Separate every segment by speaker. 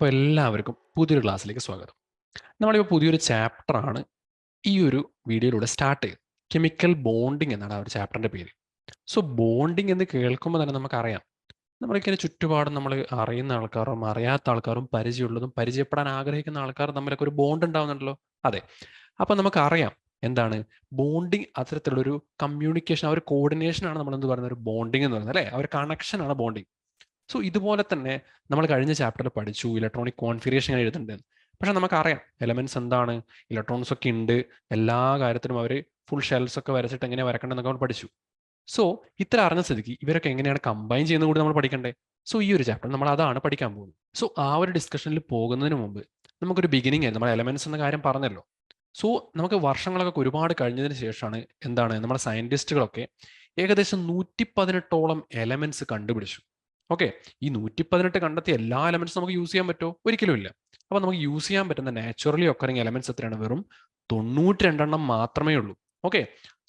Speaker 1: അപ്പോൾ എല്ലാവർക്കും പുതിയൊരു ക്ലാസ്സിലേക്ക് സ്വാഗതം. നമ്മളിപ്പോൾ പുതിയൊരു ചാപ്റ്ററാണ് ഈ ഒരു വീഡിയോയിലൂടെ സ്റ്റാർട്ട് ചെയ്തത്. കെമിക്കൽ ബോണ്ടിങ് എന്നാണ് ആ ഒരു ചാപ്റ്ററിൻ്റെ പേര്. സോ ബോണ്ടിങ് എന്ന് കേൾക്കുമ്പോൾ തന്നെ നമുക്കറിയാം, നമ്മളിങ്ങനെ ചുറ്റുപാടും നമ്മൾ അറിയുന്ന ആൾക്കാരും അറിയാത്ത ആൾക്കാരും പരിചയമുള്ളതും പരിചയപ്പെടാൻ ആഗ്രഹിക്കുന്ന ആൾക്കാരും തമ്മിലൊക്കെ ഒരു ബോണ്ട് ഉണ്ടാവുന്നുണ്ടല്ലോ. അതെ, അപ്പം നമുക്കറിയാം എന്താണ് ബോണ്ടിങ്. അത്തരത്തിലുള്ളൊരു കമ്മ്യൂണിക്കേഷൻ, ആ ഒരു കോർഡിനേഷനാണ് നമ്മൾ എന്ത് പറയുന്നത്, ഒരു ബോണ്ടിങ് എന്ന് പറയുന്നത് അല്ലേ, ആ ഒരു കണക്ഷനാണ് ബോണ്ടിങ്. സോ ഇതുപോലെ തന്നെ നമ്മൾ കഴിഞ്ഞ ചാപ്റ്ററിൽ പഠിച്ചു ഇലക്ട്രോണിക് കോൺഫിഗറേഷൻ എഴുതുന്നുണ്ട്. പക്ഷെ നമുക്കറിയാം എലമെന്റ്സ് എന്താണ്, ഇലക്ട്രോൺസ് ഒക്കെ ഉണ്ട്, എല്ലാ കാര്യത്തിലും അവർ ഫുൾ ഷെൽസ് ഒക്കെ വരച്ചിട്ട് എങ്ങനെ വരക്കേണ്ടതെന്നൊക്കെ നമ്മൾ പഠിച്ചു. സോ ഇത്ര അറിഞ്ഞ സ്ഥിതിക്ക് ഇവരൊക്കെ എങ്ങനെയാണ് കമ്പൈൻ ചെയ്യുന്നത് കൂടി നമ്മൾ പഠിക്കണ്ടേ. സോ ഈ ഒരു ചാപ്റ്റർ നമ്മൾ അതാണ് പഠിക്കാൻ പോകുന്നത്. സോ ആ ഒരു ഡിസ്കഷനിൽ പോകുന്നതിന് മുമ്പ് നമുക്കൊരു ബിഗിനിങ് ആയിരുന്നു, നമ്മൾ എലമെന്റ്സ് എന്ന കാര്യം പറഞ്ഞല്ലോ. സോ നമുക്ക് വർഷങ്ങളൊക്കെ ഒരുപാട് കഴിഞ്ഞതിന് ശേഷമാണ് എന്താണ് നമ്മുടെ സയന്റിസ്റ്റുകളൊക്കെ ഏകദേശം 118ഓളം എലമെന്റ്സ് കണ്ടുപിടിച്ചു. ഓക്കെ, ഈ 118 കണ്ടെത്തിയ എല്ലാ എലമെന്റ്സും നമുക്ക് യൂസ് ചെയ്യാൻ പറ്റുമോ? ഒരിക്കലും ഇല്ല. അപ്പൊ നമുക്ക് യൂസ് ചെയ്യാൻ പറ്റുന്ന നാച്ചുറലി ഒക്കറിങ് എലമെന്റ്സ് എത്രയാണ്? വെറും 92 മാത്രമേ ഉള്ളൂ. ഓക്കെ,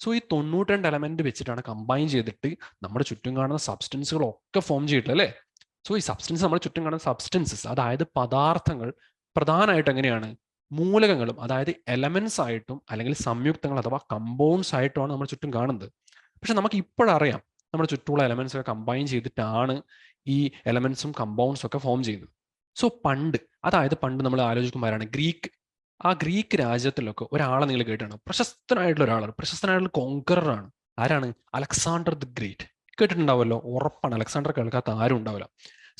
Speaker 1: സോ ഈ 92 എലമെന്റ് വെച്ചിട്ടാണ് കമ്പൈൻ ചെയ്തിട്ട് നമ്മുടെ ചുറ്റും കാണുന്ന സബ്സ്റ്റൻസുകളൊക്കെ ഫോം ചെയ്തിട്ടുള്ളത് അല്ലേ. സോ ഈ സബ്സ്റ്റൻസ്, നമ്മുടെ ചുറ്റും കാണുന്ന സബ്സ്റ്റൻസസ്, അതായത് പദാർത്ഥങ്ങൾ, പ്രധാനമായിട്ട് എങ്ങനെയാണ് മൂലകങ്ങളും, അതായത് എലമെന്റ്സ് ആയിട്ടും അല്ലെങ്കിൽ സംയുക്തങ്ങൾ അഥവാ കമ്പൗണ്ട്സ് ആയിട്ടുമാണ് നമ്മുടെ ചുറ്റും കാണുന്നത്. പക്ഷെ നമുക്ക് ഇപ്പോഴറിയാം നമ്മുടെ ചുറ്റുമുള്ള എലമെന്റ്സ് ഒക്കെ കമ്പൈൻ ചെയ്തിട്ടാണ് ഈ എലമെന്റ്സും കമ്പൗണ്ട്സും ഒക്കെ ഫോം ചെയ്യുന്നത്. സോ പണ്ട് നമ്മൾ ആലോചിക്കുമ്പോഴാണ് ആ ഗ്രീക്ക് രാജ്യത്തിലൊക്കെ ഒരാളെ നിങ്ങൾ കേട്ടിട്ടുണ്ടോ? പ്രശസ്തനായിട്ടുള്ള ഒരാളാണ്, പ്രശസ്തനായിട്ടുള്ള കോങ്കററാണ്. ആരാണ്? Alexander the great. കേട്ടിട്ടുണ്ടാവുമല്ലോ, ഉറപ്പാണ്. അലക്സാണ്ടർ കേൾക്കാത്ത ആരും ഉണ്ടാവില്ല.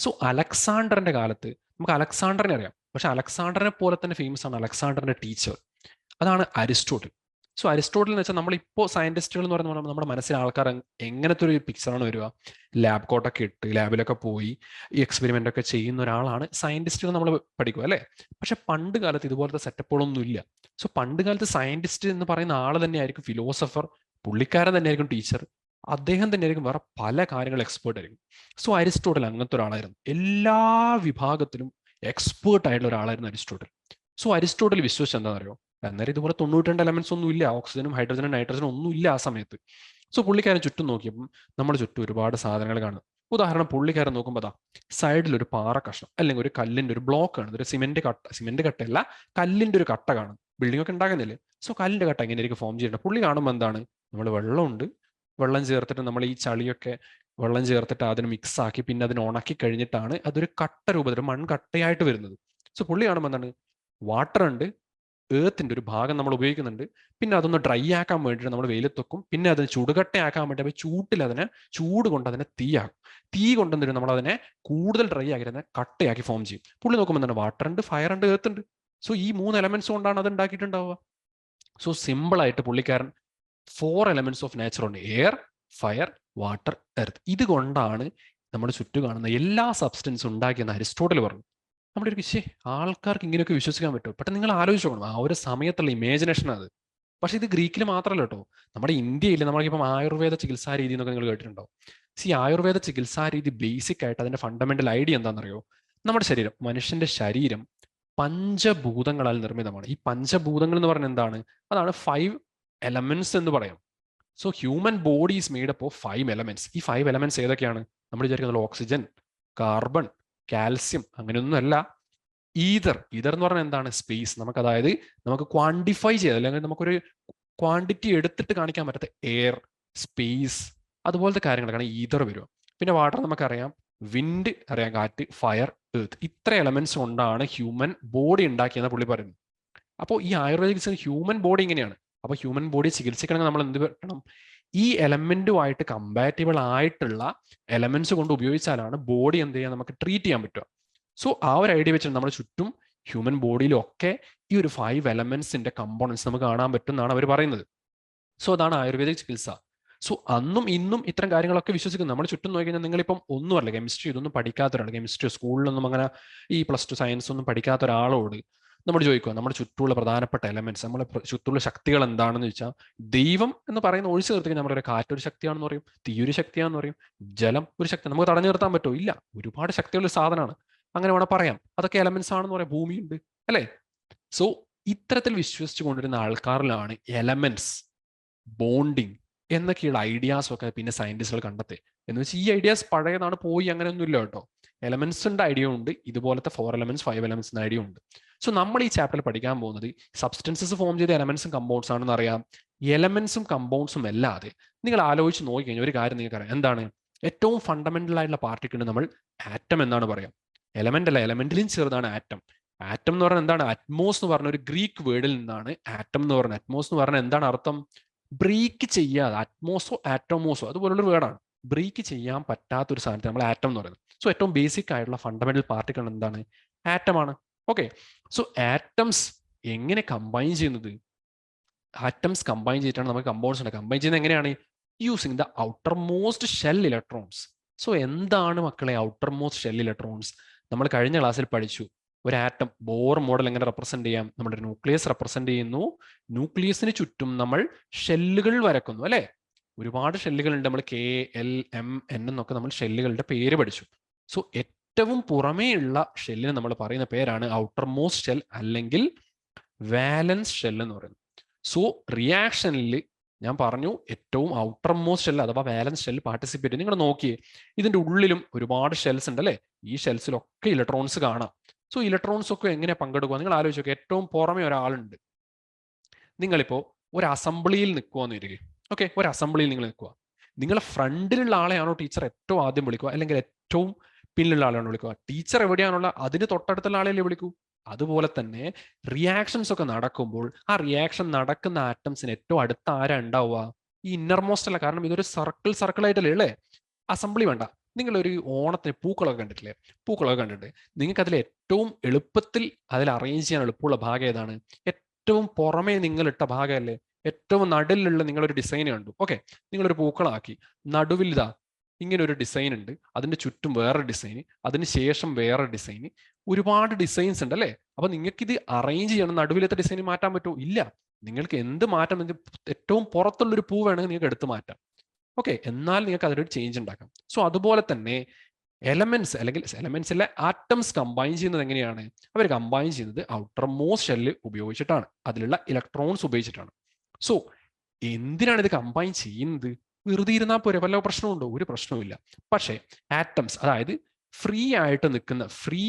Speaker 1: സോ അലക്സാണ്ടറിന്റെ കാലത്ത് നമുക്ക് അലക്സാണ്ടറിനെ അറിയാം, പക്ഷെ അലക്സാണ്ടറിനെ പോലെ തന്നെ ഫേമസ് ആണ് അലക്സാണ്ടറിന്റെ ടീച്ചർ, അതാണ് അരിസ്റ്റോട്ടിൽ. സോ അരിസ്റ്റോട്ടിൽ എന്ന് വെച്ചാൽ നമ്മളിപ്പോൾ സയന്റിസ്റ്റുകൾ എന്ന് പറയുന്നത് നമ്മുടെ മനസ്സിൽ ആൾക്കാർ എങ്ങനത്തെ ഒരു പിക്ചറാണ് വരിക? ലാബ് കോട്ടൊക്കെ ഇട്ട് ലാബിലൊക്കെ പോയി ഈ എക്സ്പെരിമെന്റ് ഒക്കെ ചെയ്യുന്ന ഒരാളാണ് സയന്റിസ്റ്റുകൾ നമ്മൾ പഠിക്കുക അല്ലേ. പക്ഷെ പണ്ട് കാലത്ത് ഇതുപോലത്തെ സെറ്റപ്പുകളൊന്നും ഇല്ല. സോ പണ്ട് കാലത്ത് സയന്റിസ്റ്റ് എന്ന് പറയുന്ന ആൾ തന്നെയായിരിക്കും ഫിലോസഫർ, പുള്ളിക്കാരൻ തന്നെയായിരിക്കും ടീച്ചർ, അദ്ദേഹം തന്നെയായിരിക്കും വേറെ പല കാര്യങ്ങൾ എക്സ്പേർട്ട് ആയിരിക്കും. സോ അരിസ്റ്റോട്ടിൽ അങ്ങനത്തെ ഒരാളായിരുന്നു, എല്ലാ വിഭാഗത്തിലും എക്സ്പേർട്ട് ആയിട്ടുള്ള ഒരാളായിരുന്നു അരിസ്റ്റോട്ടിൽ. സോ അരിസ്റ്റോട്ടിൽ വിശ്വസിച്ച് എന്താണെന്ന് അറിയോ? അന്നേരം ഇതുപോലെ 92 എലമെന്റ്സ് ഒന്നും ഇല്ല, ഓക്സിജനും ഹൈഡ്രജനും നൈട്രജനും ഒന്നും ഇല്ല ആ സമയത്ത്. സോ പുള്ളിക്കാരൻ ചുറ്റും നോക്കിയപ്പം നമ്മുടെ ചുറ്റും ഒരുപാട് സാധനങ്ങൾ കാണും. ഉദാഹരണം, പുള്ളിക്കാരൻ നോക്കുമ്പോൾ അതാ സൈഡിൽ ഒരു പാറ കഷ്ണം അല്ലെങ്കിൽ ഒരു കല്ലിന്റെ ഒരു ബ്ലോക്ക് കാണും, ഒരു സിമെന്റ് കട്ടയല്ല, കല്ലിന്റെ ഒരു കട്ട കാണും. ബിൽഡിംഗ് ഒക്കെ ഉണ്ടാക്കുന്നില്ലേ. സോ കല്ലിന്റെ കട്ട എങ്ങനെയായിരിക്കും ഫോം ചെയ്യേണ്ടത്? പുള്ളി കാണുമ്പോൾ എന്താണ്, നമ്മൾ വെള്ളമുണ്ട്, വെള്ളം ചേർത്തിട്ട് നമ്മൾ ഈ ചളിയൊക്കെ വെള്ളം ചേർത്തിട്ട് അതിന് മിക്സ് ആക്കി പിന്നെ അതിന് ഉണക്കി കഴിഞ്ഞിട്ടാണ് അതൊരു കട്ട രൂപത്തിൽ മൺകട്ടയായിട്ട് വരുന്നത്. സോ പുള്ളി കാണുമ്പോൾ എന്താണ്, വാട്ടർ ഉണ്ട്, ഏർത്തിന്റെ ഒരു ഭാഗം നമ്മൾ ഉപയോഗിക്കുന്നുണ്ട്, പിന്നെ അതൊന്ന് ഡ്രൈ ആക്കാൻ വേണ്ടിയിട്ട് നമ്മൾ വെയിലത്ത് വെക്കും, പിന്നെ അതിന് ചുടുകട്ടയാക്കാൻ വേണ്ടി അപ്പോൾ ചൂട് കൊണ്ട് അതിനെ തീയാക്കും, തീ കൊണ്ടുവന്നിട്ട് നമ്മൾ അതിനെ കൂടുതൽ ഡ്രൈ ആക്കി അതിനെ കട്ടയാക്കി ഫോം ചെയ്യും. പുള്ളി നോക്കുമ്പോൾ എന്താണ്, വാട്ടർ ഉണ്ട്, ഫയർ ഉണ്ട്, ഏർത്ത് ഉണ്ട്. സോ ഈ 3 എലമെന്റ്സ് കൊണ്ടാണ് അത് ഉണ്ടാക്കിയിട്ടുണ്ടാവുക. സോ സിമ്പിൾ ആയിട്ട് പുള്ളിക്കാരൻ 4 എലമെന്റ്സ് ഓഫ് നേച്ചർ ഉണ്ട്: എയർ, ഫയർ, വാട്ടർ, എർത്ത്. ഇതുകൊണ്ടാണ് നമ്മുടെ ചുറ്റും കാണുന്ന എല്ലാ സബ്സ്റ്റൻസും ഉണ്ടാക്കിയെന്ന് അരിസ്റ്റോട്ടിൽ പറഞ്ഞു. നമ്മുടെ ഒരു വിഷയം, ആൾക്കാർക്ക് ഇങ്ങനെയൊക്കെ വിശ്വസിക്കാൻ പറ്റും? പക്ഷെ നിങ്ങൾ ആലോചിച്ച് നോക്കണം, ആ ഒരു സമയത്തുള്ള ഇമേജിനേഷൻ അത്. പക്ഷെ ഇത് ഗ്രീക്കിൽ മാത്രമല്ല കേട്ടോ, നമ്മുടെ ഇന്ത്യയിൽ നമ്മളിപ്പം ആയുർവേദ ചികിത്സാ രീതി എന്നൊക്കെ നിങ്ങൾ കേട്ടിട്ടുണ്ടോ? ആയുർവേദ ചികിത്സാ രീതി ബേസിക് ആയിട്ട് അതിന്റെ ഫണ്ടമെന്റൽ ഐഡിയ എന്താണെന്നറിയോ? നമ്മുടെ ശരീരം, മനുഷ്യന്റെ ശരീരം പഞ്ചഭൂതങ്ങളാൽ നിർമ്മിതമാണ്. ഈ പഞ്ചഭൂതങ്ങൾ എന്ന് പറഞ്ഞാൽ എന്താണ്? അതാണ് 5 എലമെന്റ്സ് എന്ന് പറയാം. So human body is made up of 5 elements. ഈ 5 എലമെന്റ്സ് ഏതൊക്കെയാണ്? നമ്മൾ വിചാരിക്കുന്നത് ഓക്സിജൻ, കാർബൺ, കാൽസ്യം, അങ്ങനെയൊന്നുമല്ല. ഈതർ എന്ന് പറഞ്ഞാൽ എന്താണ്? സ്പേസ്. അതായത് നമുക്ക് ക്വാണ്ടിഫൈ ചെയ്യാം, അല്ലെങ്കിൽ നമുക്കൊരു ക്വാണ്ടിറ്റി എടുത്തിട്ട് കാണിക്കാൻ പറ്റാത്ത എയർ, സ്പേസ്, അതുപോലത്തെ കാര്യങ്ങളൊക്കെയാണ് ഈതർ വരിക. പിന്നെ വാട്ടർ നമുക്കറിയാം, വിൻഡ് അറിയാം, കാറ്റ്, ഫയർ, എർത്ത്. ഇത്ര എലമെന്റ്സ് കൊണ്ടാണ് ഹ്യൂമൻ ബോഡി ഉണ്ടാക്കിയെന്ന് പുള്ളി പറയുന്നത്. അപ്പോൾ ഈ ആയുർവേദിക് ഹ്യൂമൻ ബോഡി ഇങ്ങനെയാണ്. അപ്പോൾ ഹ്യൂമൻ ബോഡി ചികിത്സിക്കണമെങ്കിൽ നമ്മൾ എന്ത് വേണം? ഈ എലമെന്റുമായിട്ട് കമ്പാറ്റബിൾ ആയിട്ടുള്ള എലമെന്റ്സ് കൊണ്ട് ഉപയോഗിച്ചാലാണ് ബോഡി എന്ത് ചെയ്യാൻ നമുക്ക് ട്രീറ്റ് ചെയ്യാൻ പറ്റുക. സോ ആ ഒരു ഐഡിയ വെച്ചിട്ട് നമ്മുടെ ചുറ്റും ഹ്യൂമൻ ബോഡിയിലൊക്കെ ഈ ഒരു 5 എലമെന്റ്സിന്റെ കമ്പോണൻസ് നമുക്ക് കാണാൻ പറ്റും എന്നാണ് അവർ പറയുന്നത്. സോ അതാണ് ആയുർവേദിക് ചികിത്സ. സോ അന്നും ഇന്നും ഇത്തരം കാര്യങ്ങളൊക്കെ വിശ്വസിക്കുന്നു. നമ്മുടെ ചുറ്റും നോക്കി കഴിഞ്ഞാൽ നിങ്ങളിപ്പം ഒന്നുമല്ല, കെമിസ്ട്രി ഇതൊന്നും പഠിക്കാത്ത ഒരാൾ, കെമിസ്ട്രി സ്കൂളിലൊന്നും അങ്ങനെ ഈ +2 സയൻസ് ഒന്നും പഠിക്കാത്ത ഒരാളോട് നമ്മൾ ചോദിക്കുക നമ്മുടെ ചുറ്റുമുള്ള പ്രധാനപ്പെട്ട എലമെന്റ്സ്, നമ്മുടെ ചുറ്റുമുള്ള ശക്തികൾ എന്താണെന്ന് ചോദിച്ചാൽ, ദൈവം എന്ന് പറയുന്ന ഒഴിച്ചു നിർത്തിക്കാൻ നമ്മുടെ കാറ്റൊരു ശക്തിയാണെന്ന് പറയും, തീയൊരു ശക്തിയാണെന്ന് പറയും, ജലം ഒരു ശക്തി. നമുക്ക് തടഞ്ഞു നിർത്താൻ പറ്റുമോ? ഇല്ല. ഒരുപാട് ശക്തിയുള്ള സാധനമാണ്, അങ്ങനെ വേണം പറയാം. അതൊക്കെ എലമെന്റ്സ് ആണെന്ന് പറയാം. ഭൂമിയുണ്ട് അല്ലേ. സോ ഇത്തരത്തിൽ വിശ്വസിച്ചു കൊണ്ടിരുന്ന ആൾക്കാരിലാണ് എലമെന്റ്സ്, ബോണ്ടിങ് എന്നൊക്കെയുള്ള ഐഡിയാസ് ഒക്കെ പിന്നെ സയന്റിസ്റ്റുകൾ കണ്ടെത്തി. എന്ന് വെച്ചാൽ ഈ ഐഡിയാസ് പഴയതാണ്, പോയി അങ്ങനെയൊന്നും ഇല്ല കേട്ടോ. എലമെന്റ്സിന്റെ ഐഡിയ ഉണ്ട്, ഇതുപോലത്തെ 4 എലമെന്റ്സ് 5 എലമെന്റ്സിന്റെ ഐഡിയ ഉണ്ട്. സോ നമ്മൾ ഈ ചാപ്റ്ററിൽ പഠിക്കാൻ പോകുന്നത് സബ്സ്റ്റൻസസ് ഫോം ചെയ്ത എലമെന്റ്സും കമ്പൗണ്ട്സ് ആണെന്ന് അറിയാം. എലമെന്റ്സും കമ്പൗണ്ട്സും അല്ലാതെ നിങ്ങൾ ആലോചിച്ച് നോക്കിക്കഴിഞ്ഞാൽ ഒരു കാര്യം നിങ്ങൾക്ക് അറിയാം. എന്താണ് ഏറ്റവും ഫണ്ടമെന്റൽ ആയിട്ടുള്ള പാർട്ടിക്കിളിന് നമ്മൾ ആറ്റം എന്നാണ് പറയാം. എലമെന്റ് അല്ല, എലമെന്റിലും ചെറുതാണ് ആറ്റം. ആറ്റം എന്ന് പറഞ്ഞാൽ എന്താണ്? അറ്റ്മോസ് എന്ന് പറഞ്ഞ ഒരു ഗ്രീക്ക് വേർഡിൽ നിന്നാണ് ആറ്റം എന്ന് പറഞ്ഞത്. അറ്റ്മോസ് എന്ന് പറഞ്ഞാൽ എന്താണ് അർത്ഥം? ബ്രേക്ക് ചെയ്യാതെ, അറ്റ്മോസോ ആറ്റോമോസോ അതുപോലുള്ളൊരു വേർഡാണ്. ബ്രേക്ക് ചെയ്യാൻ പറ്റാത്ത ഒരു സാധനത്തെ നമ്മൾ ആറ്റം എന്ന് പറയുന്നത്. സോ ഏറ്റവും ബേസിക് ആയിട്ടുള്ള ഫണ്ടമെന്റൽ പാർട്ടിക്കിൾ എന്താണ്? ആറ്റമാണ്. ഓക്കെ, സോ ആറ്റംസ് എങ്ങനെ കമ്പൈൻ ചെയ്യുന്നത്? ആറ്റംസ് കമ്പൈൻ ചെയ്തിട്ടാണ് നമുക്ക് കമ്പൗണ്ട്സ് ഉണ്ട്. കമ്പൈൻ ചെയ്യുന്നത് എങ്ങനെയാണ്? Using the outermost shell electrons. So എന്താണ് മക്കളെ ഔട്ടർ മോസ്റ്റ് ഷെൽ ഇലക്ട്രോൺസ്? നമ്മൾ കഴിഞ്ഞ ക്ലാസ്സിൽ പഠിച്ചു. ഒരു ആറ്റം ബോർ മോഡൽ എങ്ങനെ റെപ്രസെന്റ് ചെയ്യാം? നമ്മുടെ ന്യൂക്ലിയസ് റെപ്രസെന്റ് ചെയ്യുന്നു. ന്യൂക്ലിയസിന് ചുറ്റും നമ്മൾ ഷെല്ലുകൾ വരക്കുന്നു, അല്ലെ? ഒരുപാട് ഷെല്ലുകളുണ്ട്. നമ്മൾ കെ, എൽ, എം, എൻ എന്നൊക്കെ നമ്മൾ ഷെല്ലുകളുടെ പേര് പഠിച്ചു. സോ ഏറ്റവും പുറമേ ഉള്ള ഷെല്ലിന് നമ്മൾ പറയുന്ന പേരാണ് ഔട്ടർ മോസ്റ്റ് ഷെൽ അല്ലെങ്കിൽ വാലൻസ് ഷെൽ എന്ന് പറയുന്നത്. സോ റിയാക്ഷനിൽ ഞാൻ പറഞ്ഞു ഏറ്റവും ഔട്ടർ മോസ്റ്റ് ഷെൽ അഥവാ വാലൻസ് ഷെൽ പാർട്ടിസിപ്പേറ്റ്. നിങ്ങൾ നോക്കിയേ, ഇതിന്റെ ഉള്ളിലും ഒരുപാട് ഷെൽസ് ഉണ്ട്, അല്ലേ? ഈ ഷെൽസിലൊക്കെ ഇലക്ട്രോൺസ് കാണാം. സോ ഇലക്ട്രോൺസ് ഒക്കെ എങ്ങനെ പങ്കെടുക്കുക? നിങ്ങൾ ആലോചിച്ച് നോക്കുക. ഏറ്റവും പുറമെ ഒരാളുണ്ട്. നിങ്ങളിപ്പോ ഒരു അസംബ്ലിയിൽ നിൽക്കുവാന്ന് വരിക. ഓക്കെ, ഒരു അസംബ്ലിയിൽ നിങ്ങൾ നിൽക്കുക. നിങ്ങളെ ഫ്രണ്ടിലുള്ള ആളെയാണോ ടീച്ചർ ഏറ്റവും ആദ്യം വിളിക്കുക, അല്ലെങ്കിൽ ഏറ്റവും പിന്നിലുള്ള ആളെയാണോ വിളിക്കുക? ടീച്ചർ എവിടെയാണുള്ള അതിന് തൊട്ടടുത്തുള്ള ആളെയല്ലേ വിളിക്കൂ? അതുപോലെ തന്നെ റിയാക്ഷൻസ് ഒക്കെ നടക്കുമ്പോൾ ആ റിയാക്ഷൻ നടക്കുന്ന ആറ്റംസിന് ഏറ്റവും അടുത്ത ആരാ ഉണ്ടാവുക? ഈ ഇന്നർമോസ്റ്റ് അല്ല. കാരണം ഇതൊരു സർക്കിൾ ആയിട്ടല്ലേ ഉള്ളേ. അസംബ്ലി വേണ്ട. നിങ്ങളൊരു ഓണത്തിന് പൂക്കളൊക്കെ കണ്ടിട്ടില്ലേ? പൂക്കളൊക്കെ കണ്ടിട്ട് നിങ്ങൾക്ക് അതിൽ ഏറ്റവും എളുപ്പത്തിൽ അതിൽ അറേഞ്ച് ചെയ്യാൻ എളുപ്പമുള്ള ഭാഗം ഏതാണ്? ഏറ്റവും പുറമേ നിങ്ങൾ ഇട്ട ഭാഗമല്ലേ? ഏറ്റവും നടുവിലുള്ള നിങ്ങളൊരു ഡിസൈൻ കണ്ടു. ഓക്കെ, നിങ്ങളൊരു പൂക്കളാക്കി. നടുവിൽ ഇതാ ഇങ്ങനെ ഒരു ഡിസൈൻ ഉണ്ട്, അതിന്റെ ചുറ്റും വേറെ ഡിസൈൻ, അതിന് ശേഷം വേറെ ഡിസൈൻ, ഒരുപാട് ഡിസൈൻസ് ഉണ്ട്, അല്ലേ? അപ്പൊ നിങ്ങൾക്ക് ഇത് അറേഞ്ച് ചെയ്യണം. നടുവിലത്തെ ഡിസൈൻ മാറ്റാൻ പറ്റുമോ? ഇല്ല. നിങ്ങൾക്ക് എന്ത് മാറ്റം? ഏറ്റവും പുറത്തുള്ളൊരു പൂ വേണമെങ്കിൽ നിങ്ങൾക്ക് എടുത്ത് മാറ്റാം. ഓക്കെ, എന്നാൽ നിങ്ങൾക്ക് അതിലൊരു ചേഞ്ച് ഉണ്ടാക്കാം. സോ അതുപോലെ തന്നെ എലമെന്റ്സ് അല്ലെങ്കിൽ എലമെന്റ്സിലെ ആറ്റംസ് കമ്പൈൻ ചെയ്യുന്നത് എങ്ങനെയാണ്? അവർ കമ്പൈൻ ചെയ്യുന്നത് ഔട്ടർ മോസ്റ്റ് ഷെല്ല് ഉപയോഗിച്ചിട്ടാണ്, അതിലുള്ള ഇലക്ട്രോൺസ് ഉപയോഗിച്ചിട്ടാണ്. സോ എന്തിനാണ് ഇത് കമ്പൈൻ ചെയ്യുന്നത്? വെറുതെ ഇരുന്നാൽ പോരെ, വല്ല പ്രശ്നമുണ്ടോ? ഒരു പ്രശ്നവുമില്ല. പക്ഷേ ആറ്റംസ്, അതായത് ഫ്രീ ആയിട്ട് നിൽക്കുന്ന ഫ്രീ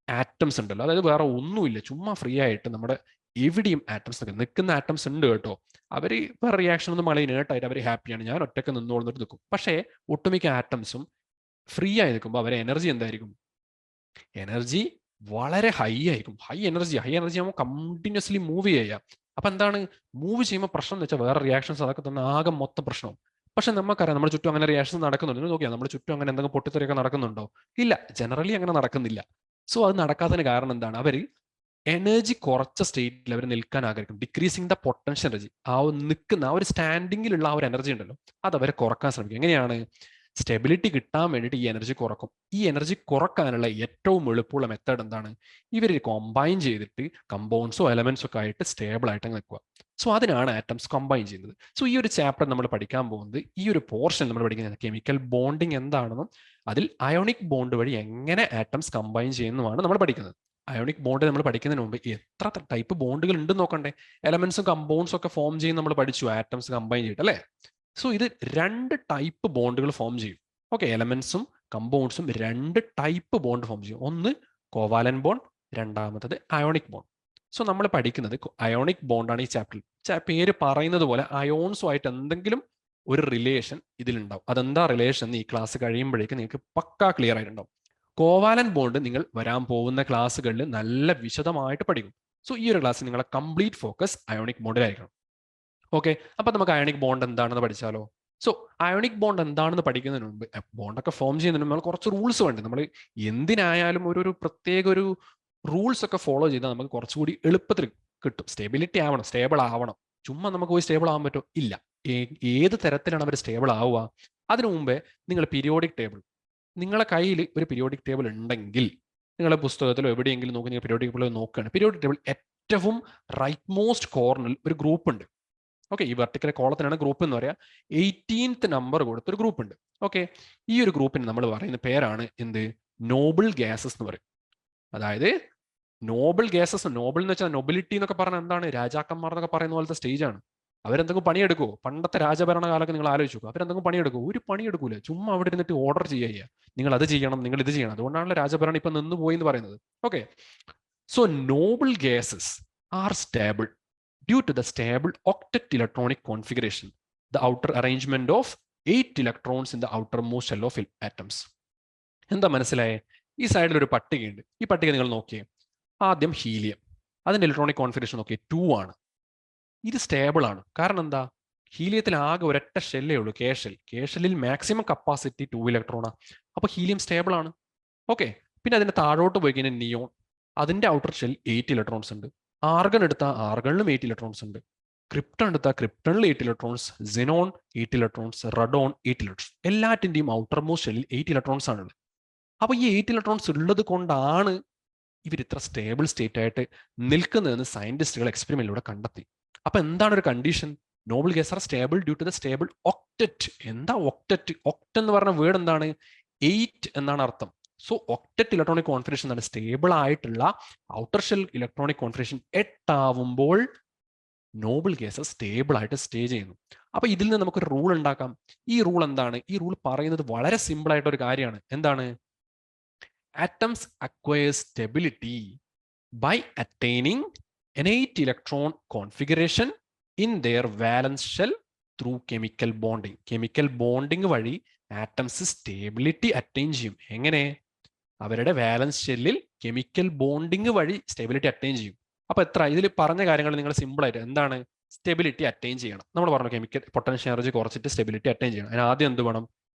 Speaker 1: ആറ്റംസ് ഉണ്ടല്ലോ, അതായത് വേറെ ഒന്നുമില്ല, ചുമ്മാ ഫ്രീ ആയിട്ട് നമ്മുടെ എവിടെയും ആറ്റംസ് നിൽക്കുന്ന ആറ്റംസ് ഉണ്ട് കേട്ടോ. അവർ വേറെ റിയാക്ഷൻ ഒന്നും വളരെ ഇനേർട്ടായിട്ട് അവർ ഹാപ്പിയാണ്, ഞാൻ ഒറ്റയ്ക്ക് നിന്നോളുന്നിട്ട് നിൽക്കും. പക്ഷേ ഒട്ടുമിക്ക ആറ്റംസും ഫ്രീ ആയി നിൽക്കുമ്പോൾ അവരെ എനർജി എന്തായിരിക്കും? എനർജി വളരെ ഹൈ ആയിരിക്കും. ഹൈ എനർജി ആകുമ്പോൾ കണ്ടിന്യൂസ്ലി മൂവ് ചെയ്യുക. അപ്പൊ എന്താണ് മൂവ് ചെയ്യുമ്പോൾ പ്രശ്നം എന്ന് വെച്ചാൽ വേറെ റിയാക്ഷൻസ് അതൊക്കെ തന്നെ ആകെ മൊത്തം പ്രശ്നവും. പക്ഷെ നമുക്കറിയാം നമ്മുടെ ചുറ്റും അങ്ങനെ റിയാക്ഷൻസ് നടക്കുന്നുണ്ട്. നോക്കിയാൽ നമ്മുടെ ചുറ്റും അങ്ങനെ എന്തെങ്കിലും പൊട്ടിത്തെറിയൊക്കെ നടക്കുന്നുണ്ടോ? ഇല്ല, ജനറലി അങ്ങനെ നടക്കുന്നില്ല. സോ അത് നടക്കാത്തതിന് കാരണം എന്താണ്? അവർ എനർജി കുറച്ച സ്റ്റേറ്റിൽ അവർ നിൽക്കാൻ ആഗ്രഹിക്കും. Decreasing the potential energy. ആ നിൽക്കുന്ന ആ ഒരു സ്റ്റാൻഡിങ്ങിലുള്ള ആ ഒരു എനർജി ഉണ്ടല്ലോ, അത് അവരെ കുറക്കാൻ ശ്രമിക്കും. എങ്ങനെയാണ്? സ്റ്റെബിലിറ്റി കിട്ടാൻ വേണ്ടിയിട്ട് ഈ എനർജി കുറക്കും. ഈ എനർജി കുറക്കാനുള്ള ഏറ്റവും എളുപ്പമുള്ള മെത്തേഡ് എന്താണ്? ഇവർ കമ്പൈൻ ചെയ്തിട്ട് കമ്പൗണ്ട്സോ എലമെന്റ്സോ ഒക്കെ ആയിട്ട് സ്റ്റേബിൾ ആയിട്ട് നിൽക്കുക. സോ അതിനാണ് ആറ്റംസ് കമ്പൈൻ ചെയ്യുന്നത്. സോ ഈ ഒരു ചാപ്റ്റർ നമ്മൾ പഠിക്കാൻ പോകുന്നത്, ഈ ഒരു പോർഷൻ നമ്മൾ പഠിക്കുന്നത് കെമിക്കൽ ബോണ്ടിങ് എന്താണെന്നും അതിൽ അയോണിക് ബോണ്ട് വഴി എങ്ങനെ ആറ്റംസ് കമ്പൈൻ ചെയ്യുന്നതുമാണ് നമ്മൾ പഠിക്കുന്നത്. അയോണിക് ബോണ്ട് നമ്മൾ പഠിക്കുന്നതിന് മുമ്പ് എത്ര ടൈപ്പ് ബോണ്ടുകൾ ഉണ്ടെന്ന് നോക്കണ്ടേ? എലമെന്റ്സും കമ്പൗണ്ട്സും ഒക്കെ ഫോം ചെയ്യും നമ്മൾ പഠിച്ചു, ആറ്റംസ് കമ്പൈൻ ചെയ്തിട്ട്, അല്ലേ? സോ ഇത് 2 ടൈപ്പ് ബോണ്ടുകൾ ഫോം ചെയ്യും. ഓക്കെ, എലമെന്റ്സും കമ്പൗണ്ട്സും 2 ടൈപ്പ് ബോണ്ട് ഫോം ചെയ്യും. ഒന്ന് കോവാലൻ ബോണ്ട്, രണ്ടാമത്തത് അയോണിക് ബോണ്ട്. സോ നമ്മൾ പഠിക്കുന്നത് അയോണിക് ബോണ്ടാണ് ഈ ചാപ്റ്ററിൽ. പേര് പറയുന്നത് പോലെ അയോൺസുമായിട്ട് എന്തെങ്കിലും ഒരു റിലേഷൻ ഇതിലുണ്ടാവും. അതെന്താ റിലേഷൻ എന്ന് ഈ ക്ലാസ് കഴിയുമ്പോഴേക്കും നിങ്ങൾക്ക് പക്കാ ക്ലിയർ ആയിട്ടുണ്ടാവും. കോവാലൻ ബോണ്ട് നിങ്ങൾ വരാൻ പോകുന്ന ക്ലാസ്സുകളിൽ നല്ല വിശദമായിട്ട് പഠിക്കും. സോ ഈ ഒരു ക്ലാസ്സിൽ നിങ്ങളെ കംപ്ലീറ്റ് ഫോക്കസ് അയോണിക് ബോണ്ടിലായിരിക്കണം. ഓക്കെ, അപ്പൊ നമുക്ക് അയോണിക് ബോണ്ട് എന്താണെന്ന് പഠിച്ചാലോ? സോ അയോണിക് ബോണ്ട് എന്താണെന്ന് പഠിക്കുന്നതിന് മുമ്പ്, ബോണ്ടൊക്കെ ഫോം ചെയ്യുന്നതിന് മുമ്പ് കുറച്ച് റൂൾസ് വേണ്ട. നമ്മൾ എന്തിനായാലും ഒരു പ്രത്യേക ഒരു റൂൾസ് ഒക്കെ ഫോളോ ചെയ്താൽ നമുക്ക് കുറച്ചുകൂടി എളുപ്പത്തിൽ കിട്ടും. സ്റ്റെബിലിറ്റി ആവണം, സ്റ്റേബിൾ ആവണം. ചുമ്മാ നമുക്ക് പോയി സ്റ്റേബിൾ ആവാൻ പറ്റുമോ? ഇല്ല. ഏത് തരത്തിലാണ് അവർ സ്റ്റേബിൾ ആവുക? അതിനു മുമ്പേ നിങ്ങൾ പീരിയോഡിക് ടേബിൾ, നിങ്ങളെ കയ്യിൽ ഒരു പീരിയോഡിക് ടേബിൾ ഉണ്ടെങ്കിൽ, നിങ്ങളുടെ പുസ്തകത്തിലോ എവിടെയെങ്കിലും നോക്കി നിങ്ങൾ പീരിയോഡിക് ടേബിൾ നോക്കുകയാണ്. പീരിയോഡിക് ടേബിൾ ഏറ്റവും റൈറ്റ് മോസ്റ്റ് കോർണറിൽ ഒരു ഗ്രൂപ്പ് ഉണ്ട്. ഓക്കെ, ഈ വെർട്ടിക്കൽ കോളത്തിനാണ് ഗ്രൂപ്പ് എന്ന് പറയാ. 18th നമ്പർ കൊടുത്തൊരു ഗ്രൂപ്പ് ഉണ്ട്. ഓക്കെ, ഈ ഒരു ഗ്രൂപ്പിന് നമ്മൾ പറയുന്ന പേരാണ് എന്ത്? നോബിൾ ഗ്യാസസ് എന്ന് പറയും. അതായത് നോബിൾ ഗ്യാസസ്, നോബിൾ എന്ന് വെച്ചാൽ നൊബിലിറ്റി എന്നൊക്കെ പറഞ്ഞാൽ എന്താണ്? രാജാക്കന്മാർ എന്നൊക്കെ പറയുന്ന പോലത്തെ സ്റ്റേജ് ആണ്. അവരെന്തെങ്കിലും പണിയെടുക്കുമോ? പണ്ടത്തെ രാജഭരണകാലമൊക്കെ നിങ്ങൾ ആലോചിച്ച് നോക്കുക. അവരെന്തെങ്കിലും പണിയെടുക്കുമോ? ഒരു പണിയെടുക്കൂല. ചുമ്മാ അവിടെ ഇരുന്നിട്ട് ഓർഡർ ചെയ്യുക, നിങ്ങൾ അത് ചെയ്യണം, നിങ്ങൾ ഇത് ചെയ്യണം. അതുകൊണ്ടാണല്ലോ രാജഭരണം ഇപ്പൊ നിന്ന് പോയി എന്ന് പറയുന്നത്. Okay, so noble gases are stable due to the stable octet electronic configuration, the outer arrangement of 8 electrons in the outermost shell of atoms. എന്താ മനസ്സിലായേ? ഈ സൈഡിൽ ഒരു പട്ടികയുണ്ട്. ഈ പട്ടിക നിങ്ങൾ നോക്കിയേ. ആദ്യം ഹീലിയം, അതിന്റെ ഇലക്ട്രോണിക് കോൺഫിഗറേഷൻ നോക്കിയേ 2 ആണ്. ഇത് സ്റ്റേബിൾ ആണ്. കാരണം എന്താ? ഹീലിയത്തിൽ ആകെ ഒരൊറ്റ ഷെല്ലേ ഉള്ളൂ, കെ ഷെൽ. കെ ഷെല്ലിൽ മാക്സിമം കപ്പാസിറ്റി 2 ഇലക്ട്രോണാണ്. അപ്പൊ ഹീലിയം സ്റ്റേബിൾ ആണ്. ഓക്കെ, പിന്നെ അതിന്റെ താഴോട്ട് പോയി കഴിഞ്ഞാൽ നിയോൺ, അതിന്റെ ഔട്ടർ ഷെൽ 8 ഇലക്ട്രോൺസ് ഉണ്ട്. ആർഗൺ എടുത്താൽ ആർഗണിലും 8 ഇലക്ട്രോൺസ് ഉണ്ട്. ക്രിപ്റ്റൺ എടുത്താൽ ക്രിപ്റ്റണിൽ 8 electrons, xenon 8 electrons, radon 8 electrons. എല്ലാറ്റിന്റെയും ഔട്ടർ മോസ്റ്റ് ഷെല്ലിൽ 8 ഇലക്ട്രോൺസ് ആണുള്ളത്. അപ്പൊ ഈ 8 ഇലക്ട്രോൺസ് ഉള്ളത് കൊണ്ടാണ് ഇവർ ഇത്ര സ്റ്റേബിൾ സ്റ്റേറ്റ് ആയിട്ട് നിൽക്കുന്നതെന്ന് സയന്റിസ്റ്റുകൾ എക്സ്പെരിമെന്റിലൂടെ കണ്ടെത്തി. അപ്പൊ എന്താണ് ഒരു condition? Noble gas are stable due to the stable octet. എന്താ ഒക്ടറ്റ്? ഒക്ട് എന്ന് പറഞ്ഞ വേർഡ് എന്താണ്? 8 എന്നാണ് അർത്ഥം. സോ ഒക്ടറ്റ് ഇലക്ട്രോണിക് കോൺഫിഗറേഷൻ എന്നാണ്. സ്റ്റേബിൾ ആയിട്ടുള്ള ഔട്ടർ ഷെൽ ഇലക്ട്രോണിക് കോൺഫിഗറേഷൻ 8 ആവുമ്പോൾ നോബിൾ ഗ്യാസസ് സ്റ്റേബിൾ ആയിട്ട് സ്റ്റേ ചെയ്യുന്നു. അപ്പൊ ഇതിൽ നിന്ന് നമുക്കൊരു റൂൾ ഉണ്ടാക്കാം. ഈ റൂൾ എന്താണ്? ഈ റൂൾ പറയുന്നത് വളരെ സിമ്പിൾ ആയിട്ട് ഒരു കാര്യമാണ്. എന്താണ്? Atoms acquire stability by attaining an 8 electron configuration in their valence shell through chemical bonding. Chemical bonding വഴി ആറ്റംസ് സ്റ്റേബിലിറ്റി അറ്റൈൻ ചെയ്യും. എങ്ങനെ? അവരുടെ വാലൻസ് ഷെല്ലിൽ കെമിക്കൽ ബോണ്ടിങ് വഴി സ്റ്റെബിലിറ്റി അറ്റൈൻ ചെയ്യും. അപ്പൊ എത്ര ഇതിൽ പറഞ്ഞ കാര്യങ്ങൾ നിങ്ങൾ സിമ്പിൾ ആയിട്ട് എന്താണ്? സ്റ്റെബിലിറ്റി അറ്റൈൻ ചെയ്യണം. നമ്മൾ പറഞ്ഞു കെമിക്കൽ പൊട്ടൻഷ്യൽ എനർജി കുറച്ചിട്ട് സ്റ്റെബിലിറ്റി അറ്റൈൻ ചെയ്യണം. അതിന് ആദ്യം എന്ത് വേണം?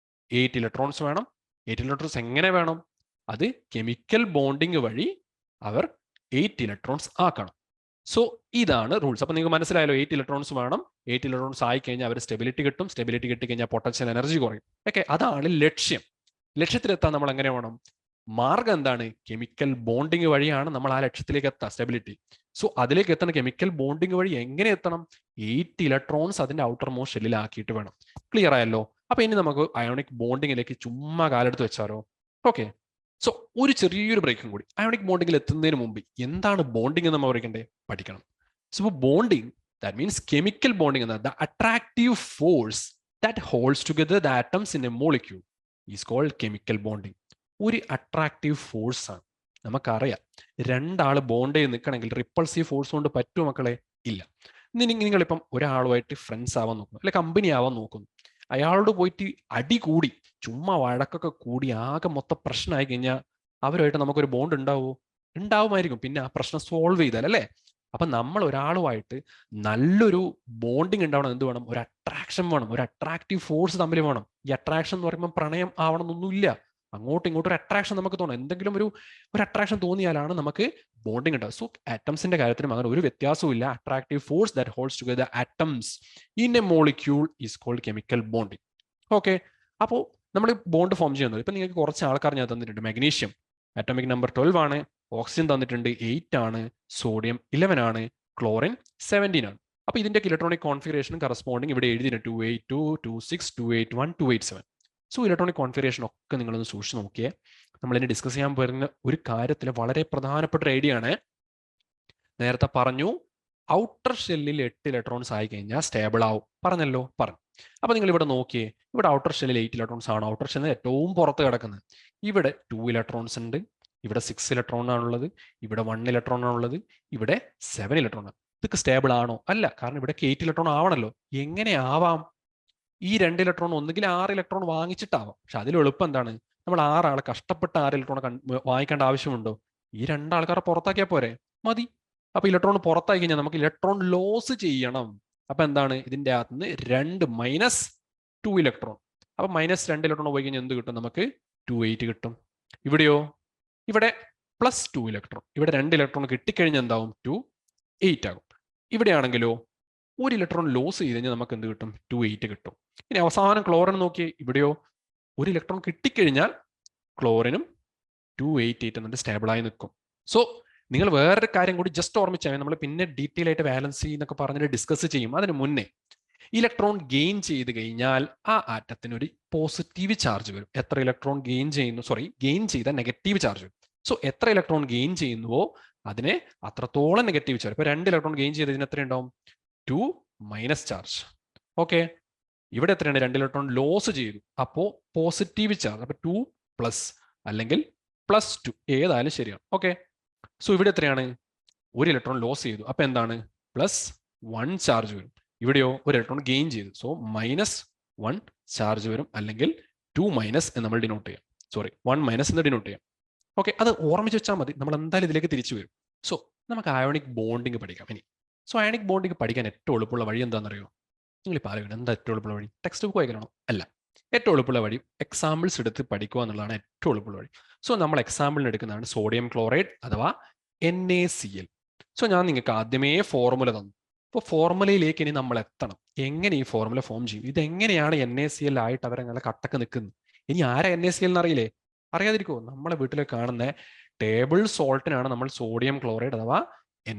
Speaker 1: 8 ഇലക്ട്രോൺസ് വേണം. 8 ഇലക്ട്രോൺസ് എങ്ങനെ വേണം? അത് കെമിക്കൽ ബോണ്ടിങ് വഴി അവർ 8 ഇലക്ട്രോൺസ് ആക്കണം. സോ ഇതാണ് റൂൾസ്. അപ്പൊ നിങ്ങൾക്ക് മനസ്സിലായല്ലോ, 8 ഇലക്ട്രോൺസ് വേണം. 8 ഇലക്ട്രോൺസ് ആയി കഴിഞ്ഞാൽ അവർ സ്റ്റെബിലിറ്റി കിട്ടും. സ്റ്റെബിലിറ്റി കിട്ടിക്കഴിഞ്ഞാൽ പൊട്ടൻഷ്യൽ എനർജി കുറയും. ഓക്കെ, അതാണ് ലക്ഷ്യം. ലക്ഷ്യത്തിലെത്താൻ നമ്മൾ എങ്ങനെ വേണം? മാർഗം എന്താണ്? കെമിക്കൽ ബോണ്ടിങ് വഴിയാണ് നമ്മൾ ആ ലക്ഷ്യത്തിലേക്ക് എത്താം, സ്റ്റെബിലിറ്റി. സോ അതിലേക്ക് എത്തണം. കെമിക്കൽ ബോണ്ടിങ് വഴി എങ്ങനെ എത്തണം? 8 ഇലക്ട്രോൺസ് അതിന്റെ ഔട്ടർ മോസ്റ്റ് ഷെല്ലിൽ ആക്കിയിട്ട് വേണം. ക്ലിയർ ആയല്ലോ? അപ്പൊ ഇനി നമുക്ക് അയോണിക് ബോണ്ടിങ്ങിലേക്ക് ചുമ്മാ കാലെടുത്ത് വെച്ചാലോ? ഓക്കെ, സോ ഒരു ചെറിയൊരു ബ്രേക്കും കൂടി. അയോണിക് ബോണ്ടിങ്ങിൽ എത്തുന്നതിന് മുമ്പ് എന്താണ് ബോണ്ടിങ് എന്ന് നമ്മൾ പഠിക്കണം. So bonding, that means chemical bonding എന്ന the attractive force that holds together the atoms in a molecule is called chemical bonding. ഒരു അട്രാക്റ്റീവ് ഫോഴ്സ് ആണ്. നമുക്കറിയാം, രണ്ടാൾ ബോണ്ട് ചെയ്ത് നിൽക്കണമെങ്കിൽ റിപ്പൾസീവ് ഫോഴ്സ് കൊണ്ട് പറ്റുമോ മക്കളെ? ഇല്ല. നിങ്ങളിപ്പം ഒരാളുമായിട്ട് ഫ്രണ്ട്സ് ആവാൻ നോക്കുന്നു, അല്ലെ കമ്പനി ആവാൻ നോക്കുന്നു. അയാളോട് പോയിട്ട് അടി കൂടി, ചുമ്മാ വഴക്കൊക്കെ കൂടി ആകെ മൊത്തം പ്രശ്നമായി കഴിഞ്ഞാൽ അവരുമായിട്ട് നമുക്കൊരു ബോണ്ട് ഉണ്ടാവുമോ? ഉണ്ടാവുമായിരിക്കും. പിന്നെ ആ പ്രശ്നം സോൾവ് ചെയ്താൽ അല്ലേ? അപ്പൊ നമ്മൾ ഒരാളുമായിട്ട് നല്ലൊരു ബോണ്ടിങ് ഉണ്ടാവണം. എന്ത് വേണം? ഒരു അട്രാക്ഷൻ വേണം, ഒരു അട്രാക്റ്റീവ് ഫോഴ്സ് തമ്മിൽ വേണം. ഈ അട്രാക്ഷൻ എന്ന് പറയുമ്പോൾ പ്രണയം ആവണമെന്നൊന്നുമില്ല. അങ്ങോട്ടും ഇങ്ങോട്ടും ഒരു അട്രാക്ഷൻ നമുക്ക് തോന്നും. എന്തെങ്കിലും ഒരു അട്രാക്ഷൻ തോന്നിയാലാണ് നമുക്ക് ബോണ്ടിങ് ഉണ്ടാവും. സോ ആറ്റംസിന്റെ കാര്യത്തിലും അങ്ങനെ ഒരു വ്യത്യാസവും ഇല്ല. Attractive force that holds together atoms in a molecule is called chemical bonding. Okay, അപ്പോൾ നമ്മൾ ബോണ്ട് ഫോം ചെയ്യുന്നത് ഇപ്പൊ നിങ്ങൾക്ക് കുറച്ച് ആൾക്കാർ ഞാൻ തന്നിട്ടുണ്ട്. മാഗ്നീഷ്യം ആറ്റോമിക് നമ്പർ 12 ആണ്. ഓക്സിജൻ തന്നിട്ടുണ്ട് 8 ആണ്. സോഡിയം 11 ആണ്. ക്ലോറിൻ 17 ആണ്. അപ്പൊ ഇതിന്റെ ഇലക്ട്രോണിക് കോൺഫിഗറേഷനും കറസ്പോണ്ടിങ് ഇവിടെ എഴുതിയിട്ടുണ്ട് 282, 26, 281, 287. സോ ഇലക്ട്രോണിക് കോൺഫിഗറേഷൻ ഒക്കെ നിങ്ങളൊന്ന് സൂക്ഷിച്ച് നോക്കിയേ. നമ്മൾ ഇനി ഡിസ്കസ് ചെയ്യാൻ പോകുന്ന ഒരു കാര്യത്തിൽ വളരെ പ്രധാനപ്പെട്ട ഒരു ഐഡിയ ആണ്. നേരത്തെ പറഞ്ഞു ഔട്ടർ ഷെല്ലിൽ 8 ഇലക്ട്രോൺസ് ആയി കഴിഞ്ഞാൽ സ്റ്റേബിൾ ആവും പറഞ്ഞല്ലോ. പറഞ്ഞു. അപ്പൊ നിങ്ങൾ ഇവിടെ നോക്കിയേ, ഇവിടെ ഔട്ടർ ഷെല്ലിൽ 8 ഇലക്ട്രോൺസ് ആണ്. ഔട്ടർ ഷെല്ലിൽ ഏറ്റവും പുറത്ത് കിടക്കുന്നത്. ഇവിടെ 2 ഇലക്ട്രോൺസ് ഉണ്ട്. ഇവിടെ 6 ഇലക്ട്രോൺ ആണുള്ളത്. ഇവിടെ 1 ഇലക്ട്രോൺ ആണുള്ളത്. ഇവിടെ 7 ഇലക്ട്രോൺ ആണ്. ഇതൊക്കെ സ്റ്റേബിൾ ആണോ? അല്ല. കാരണം ഇവിടെ 8 ഇലക്ട്രോൺ ആവണല്ലോ. എങ്ങനെ ആവാം? ഈ 2 ഇലക്ട്രോൺ ഒന്നുകിൽ 6 ഇലക്ട്രോൺ വാങ്ങിച്ചിട്ടാവാം. പക്ഷെ അതിൽ എളുപ്പം എന്താണ്? നമ്മൾ 6 ആൾ കഷ്ടപ്പെട്ട് 6 ഇലക്ട്രോൺ വാങ്ങിക്കേണ്ട ആവശ്യമുണ്ടോ? ഈ 2 ആൾക്കാരെ പുറത്താക്കിയാൽ പോരെ? മതി. അപ്പൊ ഇലക്ട്രോൺ പുറത്താക്കി കഴിഞ്ഞാൽ നമുക്ക് ഇലക്ട്രോൺ ലോസ് ചെയ്യണം. അപ്പൊ എന്താണ്? ഇതിന്റെ അകത്ത് നിന്ന് 2 മൈനസ് 2 ഇലക്ട്രോൺ. അപ്പൊ മൈനസ് 2 ഇലക്ട്രോൺ പോയി കഴിഞ്ഞാൽ എന്ത് കിട്ടും? നമുക്ക് 2 8 കിട്ടും. ഇവിടെയോ? ഇവിടെ പ്ലസ് 2 ഇലക്ട്രോൺ. ഇവിടെ 2 ഇലക്ട്രോൺ കിട്ടിക്കഴിഞ്ഞാൽ എന്താവും? 2 8 ആകും. ഇവിടെയാണെങ്കിലോ 1 ഇലക്ട്രോൺ ലോസ് ചെയ്ത് കഴിഞ്ഞാൽ നമുക്ക് എന്ത് കിട്ടും? 2 8 കിട്ടും. ഇനി അവസാനം ക്ലോറിൻ നോക്കി. ഇവിടെയോ 1 ഇലക്ട്രോൺ കിട്ടിക്കഴിഞ്ഞാൽ ക്ലോറിനും 2 8 8 എന്നിട്ട് സ്റ്റേബിളായി നിൽക്കും. സോ നിങ്ങൾ വേറൊരു കാര്യം കൂടി ജസ്റ്റ് ഓർമ്മിച്ചാൽ നമ്മൾ പിന്നെ ഡീറ്റെയിൽ ആയിട്ട് വാലൻസി എന്നൊക്കെ പറഞ്ഞിട്ട് ഡിസ്കസ് ചെയ്യും. അതിന് മുന്നേ ഇലക്ട്രോൺ ഗെയിൻ ചെയ്ത് കഴിഞ്ഞാൽ ആ ആറ്റത്തിന് ഒരു പോസിറ്റീവ് ചാർജ് വരും. എത്ര ഇലക്ട്രോൺ ഗെയിൻ ചെയ്ത നെഗറ്റീവ് ചാർജ് വരും. സോ എത്ര ഇലക്ട്രോൺ ഗെയിൻ ചെയ്യുന്നുവോ അതിനെ അത്രത്തോളം നെഗറ്റീവ് ചാർജ്. ഇപ്പൊ 2 ഇലക്ട്രോൺ ഗെയിൻ ചെയ്തതിന് എത്ര ഉണ്ടാവും? 2 മൈനസ് ചാർജ്. ഓക്കെ, ഇവിടെ എത്രയാണ്? 2 ഇലക്ട്രോൺ ലോസ് ചെയ്തു, അപ്പോൾ പോസിറ്റീവ് ചാർജ്. അപ്പോൾ 2 പ്ലസ് അല്ലെങ്കിൽ +2 ഏതായാലും ശരിയാണ്. ഓക്കെ, സോ ഇവിടെ എത്രയാണ്? 1 ഇലക്ട്രോൺ ലോസ് ചെയ്തു, അപ്പോൾ എന്താണ്? +1 ചാർജ് വരും. ഇവിടെയോ 1 ഇലക്ട്രോൺ ഗെയിൻ ചെയ്തു, സോ -1 ചാർജ് വരും, അല്ലെങ്കിൽ 2 മൈനസ് എന്ന് നമ്മൾ ഡിനോട്ട് ചെയ്യാം. സോറി, 1 മൈനസ് എന്ന് ഡിനോട്ട് ചെയ്യാം. ഓക്കെ, അത് ഓർമ്മിച്ച് വെച്ചാൽ മതി, നമ്മൾ എന്തായാലും ഇതിലേക്ക് തിരിച്ചു വരും. സോ നമുക്ക് അയോണിക് ബോണ്ടിങ് പഠിക്കാം ഇനി. സോ അയോണിക് ബോണ്ടിങ് പഠിക്കാൻ ഏറ്റവും എളുപ്പമുള്ള വഴി എന്താണെന്നറിയോ? നിങ്ങൾ ഇപ്പോൾ ആലോചിക്കണം, എന്താ ഏറ്റവും എളുപ്പമുള്ള വഴി? ടെക്സ്റ്റ് ബുക്ക് വായിക്കണോ? അല്ല, ഏറ്റവും എളുപ്പമുള്ള വഴി എക്സാമ്പിൾസ് എടുത്ത് പഠിക്കുക എന്നുള്ളതാണ് ഏറ്റവും എളുപ്പമുള്ള വഴി. സോ നമ്മൾ എക്സാമ്പിളിന് എടുക്കുന്നതാണ് സോഡിയം ക്ലോറൈഡ് അഥവാ NaCl. സോ ഞാൻ നിങ്ങൾക്ക് ആദ്യമേ ഫോർമുല തന്നു. അപ്പോൾ ഫോർമുലയിലേക്ക് ഇനി നമ്മൾ എത്തണം. എങ്ങനെ ഈ ഫോർമുല ഫോം ചെയ്യും? ഇതെങ്ങനെയാണ് NaCl ആയിട്ട് അവരങ്ങനെ കട്ടക്ക് നിൽക്കുന്നത്? ഇനി ആരാ NaCl എന്നറിയില്ലേ? അറിയാതിരിക്കുമോ? നമ്മളെ വീട്ടിൽ കാണുന്ന ടേബിൾ സോൾട്ടിനാണ് നമ്മൾ സോഡിയം ക്ലോറൈഡ് അഥവാ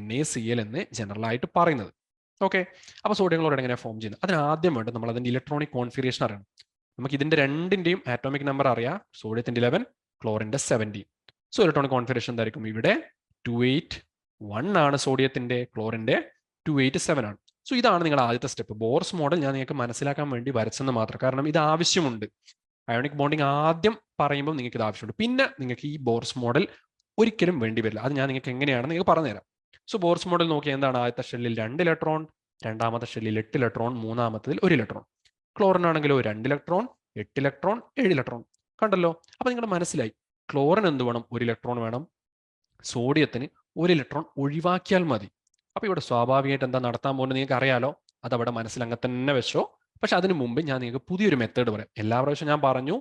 Speaker 1: NaCl എന്ന് ജനറൽ ആയിട്ട് പറയുന്നത്. ഓക്കെ, അപ്പോൾ സോഡിയം ക്ലോറൈഡ് എങ്ങനെ ഫോം ചെയ്യുന്നത്? അതിന് ആദ്യം വേണ്ടത് നമ്മൾ അതിന്റെ ഇലക്ട്രോണിക് കോൺഫിഗറേഷൻ അറിയണം. നമുക്ക് ഇതിന്റെ രണ്ടിന്റെയും ആറ്റോമിക് നമ്പർ അറിയാം. സോഡിയത്തിന്റെ 11, ക്ലോറിന്റെ 17. സോ ഇലക്ട്രോണിക് കോൺഫിഗറേഷൻ എന്തായിരിക്കും? ഇവിടെ 281 ആണ് സോഡിയത്തിന്റെ, ക്ലോറിന്റെ 287 ആണ്. സോ ഇതാണ് നിങ്ങളുടെ ആദ്യത്തെ സ്റ്റെപ്പ്. ബോർസ് മോഡൽ ഞാൻ നിങ്ങൾക്ക് മനസ്സിലാക്കാൻ വേണ്ടി വരച്ചെന്ന് മാത്രം, കാരണം ഇത് ആവശ്യമുണ്ട്. അയോണിക് ബോണ്ടിങ് ആദ്യം പറയുമ്പോൾ നിങ്ങൾക്ക് ഇത് ആവശ്യമുണ്ട്, പിന്നെ നിങ്ങൾക്ക് ഈ ബോർസ് മോഡൽ ഒരിക്കലും വേണ്ടി വരില്ല. അത് ഞാൻ നിങ്ങൾക്ക് എങ്ങനെയാണെന്ന് നിങ്ങൾക്ക് പറഞ്ഞുതരാം. സോ ബോർസ് മോഡൽ നോക്കിയാൽ എന്താണ്? ആദ്യത്തെ ഷെല്ലിൽ 2 ഇലക്ട്രോൺ, രണ്ടാമത്തെ ഷെല്ലിൽ 8 ഇലക്ട്രോൺ, മൂന്നാമത്തതിൽ 1 ഇലക്ട്രോൺ. ക്ലോറിൻ ആണെങ്കിലോ 2 ഇലക്ട്രോൺ, 8 ഇലക്ട്രോൺ, 7 ഇലക്ട്രോൺ. കണ്ടല്ലോ? അപ്പൊ നിങ്ങളുടെ മനസ്സിലായി ക്ലോറിൻ എന്ത് വേണം? 1 ഇലക്ട്രോൺ വേണം. സോഡിയത്തിന് 1 ഇലക്ട്രോൺ ഒഴിവാക്കിയാൽ മതി. അപ്പൊ ഇവിടെ സ്വാഭാവികമായിട്ട് എന്താ നടത്താൻ പോകുന്നത് നിങ്ങൾക്ക് അറിയാലോ. അത് അവിടെ മനസ്സിലങ്ങ് തന്നെ വെച്ചോ. പക്ഷെ അതിനു മുമ്പ് ഞാൻ നിങ്ങൾക്ക് പുതിയൊരു മെത്തേഡ് പറയാം. എല്ലാ പ്രാവശ്യം ഞാൻ പറഞ്ഞു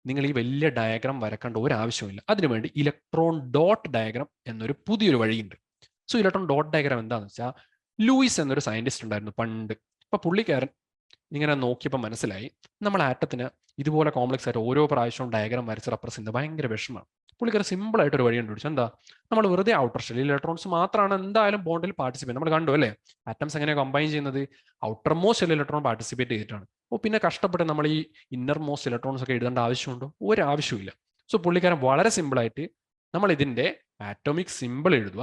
Speaker 1: നിങ്ങൾ ഈ വലിയ ഡയഗ്രാം വരക്കേണ്ട ഒരു ആവശ്യമില്ല. അതിനുവേണ്ടി ഇലക്ട്രോൺ ഡോട്ട് ഡയഗ്രാം എന്നൊരു പുതിയൊരു വഴിയുണ്ട്. സോ ഇലക്ട്രോൺ ഡോട്ട് ഡയഗ്രാം എന്താണെന്ന് വെച്ചാൽ, ലൂയിസ് എന്നൊരു സയന്റിസ്റ്റ് ഉണ്ടായിരുന്നു പണ്ട്. അപ്പൊ പുള്ളിക്കാരൻ ഇങ്ങനെ നോക്കിയപ്പോൾ മനസ്സിലായി നമ്മൾ ആറ്റത്തിന് ഇതുപോലെ കോംപ്ലക്സ് ആയിട്ട് ഓരോ പ്രാവശ്യവും ഡയഗ്രാം വരച്ച് റെപ്രസെന്റ് ഭയങ്കര വിഷമമാണ്. പുള്ളിക്കാരൻ സിമ്പിൾ ആയിട്ട് ഒരു വഴി കണ്ടുപിടിച്ചു. എന്താ? നമ്മൾ വെറുതെ ഔട്ടർ ഷെല്ലിൽ ഇലക്ട്രോൺസ് മാത്രമാണ് എന്തായാലും ബോണ്ടിൽ പാർട്ടിസിപ്പേറ്റ്. നമ്മൾ കണ്ടു അല്ലേ, ആറ്റംസ് എങ്ങനെയാണ് കമ്പൈൻ ചെയ്യുന്നത്? ഔട്ടർ മോസ്റ്റ് ഷെല്ലിൽ ഇലക്ട്രോൺ പാർട്ടിസിപ്പേറ്റ് ചെയ്തിട്ടാണ്. അപ്പോൾ പിന്നെ കഷ്ടപ്പെട്ട് നമ്മൾ ഈ ഇന്നർ മോസ്റ്റ് ഇലക്ട്രോൺസ് ഒക്കെ എഴുതേണ്ട ആവശ്യമുണ്ടോ? ഒരു ആവശ്യമില്ല. സോ പുള്ളിക്കാരൻ വളരെ സിമ്പിൾ ആയിട്ട് നമ്മൾ ഇതിന്റെ ആറ്റോമിക് സിമ്പിൾ എഴുതുക,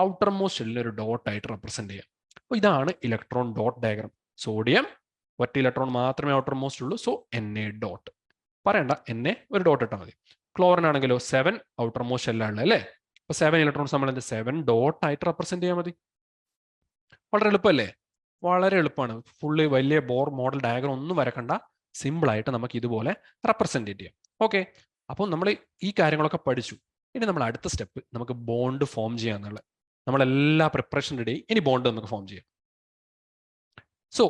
Speaker 1: ഔട്ടർ മോസ്റ്റ് ഷെല്ലിൽ ഒരു ഡോട്ട് ആയിട്ട് റെപ്രസെന്റ് ചെയ്യാം. അപ്പോൾ ഇതാണ് ഇലക്ട്രോൺ ഡോട്ട് ഡയഗ്രാം. സോഡിയം ഒറ്റ ഇലക്ട്രോൺ മാത്രമേ ഔട്ടർ മോസ്റ്റ് ഉള്ളൂ, സോ Na ഡോട്ട്. പറയണ്ട, Na ഒരു ഡോട്ട് ഇട്ടാൽ മതി. ക്ലോറിൻ ആണെങ്കിലോ 7 ഔട്ടർ മോസ്റ്റ് ഷെല്ലാണ് അല്ലേ. അപ്പൊ 7 ഇലക്ട്രോൺസ് നമ്മൾ എന്ത് 7 ഡോട്ട് ആയിട്ട് റെപ്രസെന്റ് ചെയ്യാൻ മതി. വളരെ എളുപ്പമല്ലേ? വളരെ എളുപ്പമാണ്. ഫുള്ള് വലിയ ബോർ മോഡൽ ഡയഗ്രാം ഒന്നും വരക്കണ്ട, സിമ്പിൾ ആയിട്ട് നമുക്ക് ഇതുപോലെ റെപ്രസെന്റ് ചെയ്യാം. ഓക്കെ, അപ്പോൾ നമ്മൾ ഈ കാര്യങ്ങളൊക്കെ പഠിച്ചു. ഇനി നമ്മൾ അടുത്ത സ്റ്റെപ്പ് നമുക്ക് ബോണ്ട് ഫോം ചെയ്യാന്നുള്ള. നമ്മളെല്ലാ പ്രിപ്പറേഷൻ റെഡി, ഇനി ബോണ്ട് നമുക്ക് ഫോം ചെയ്യാം. സോ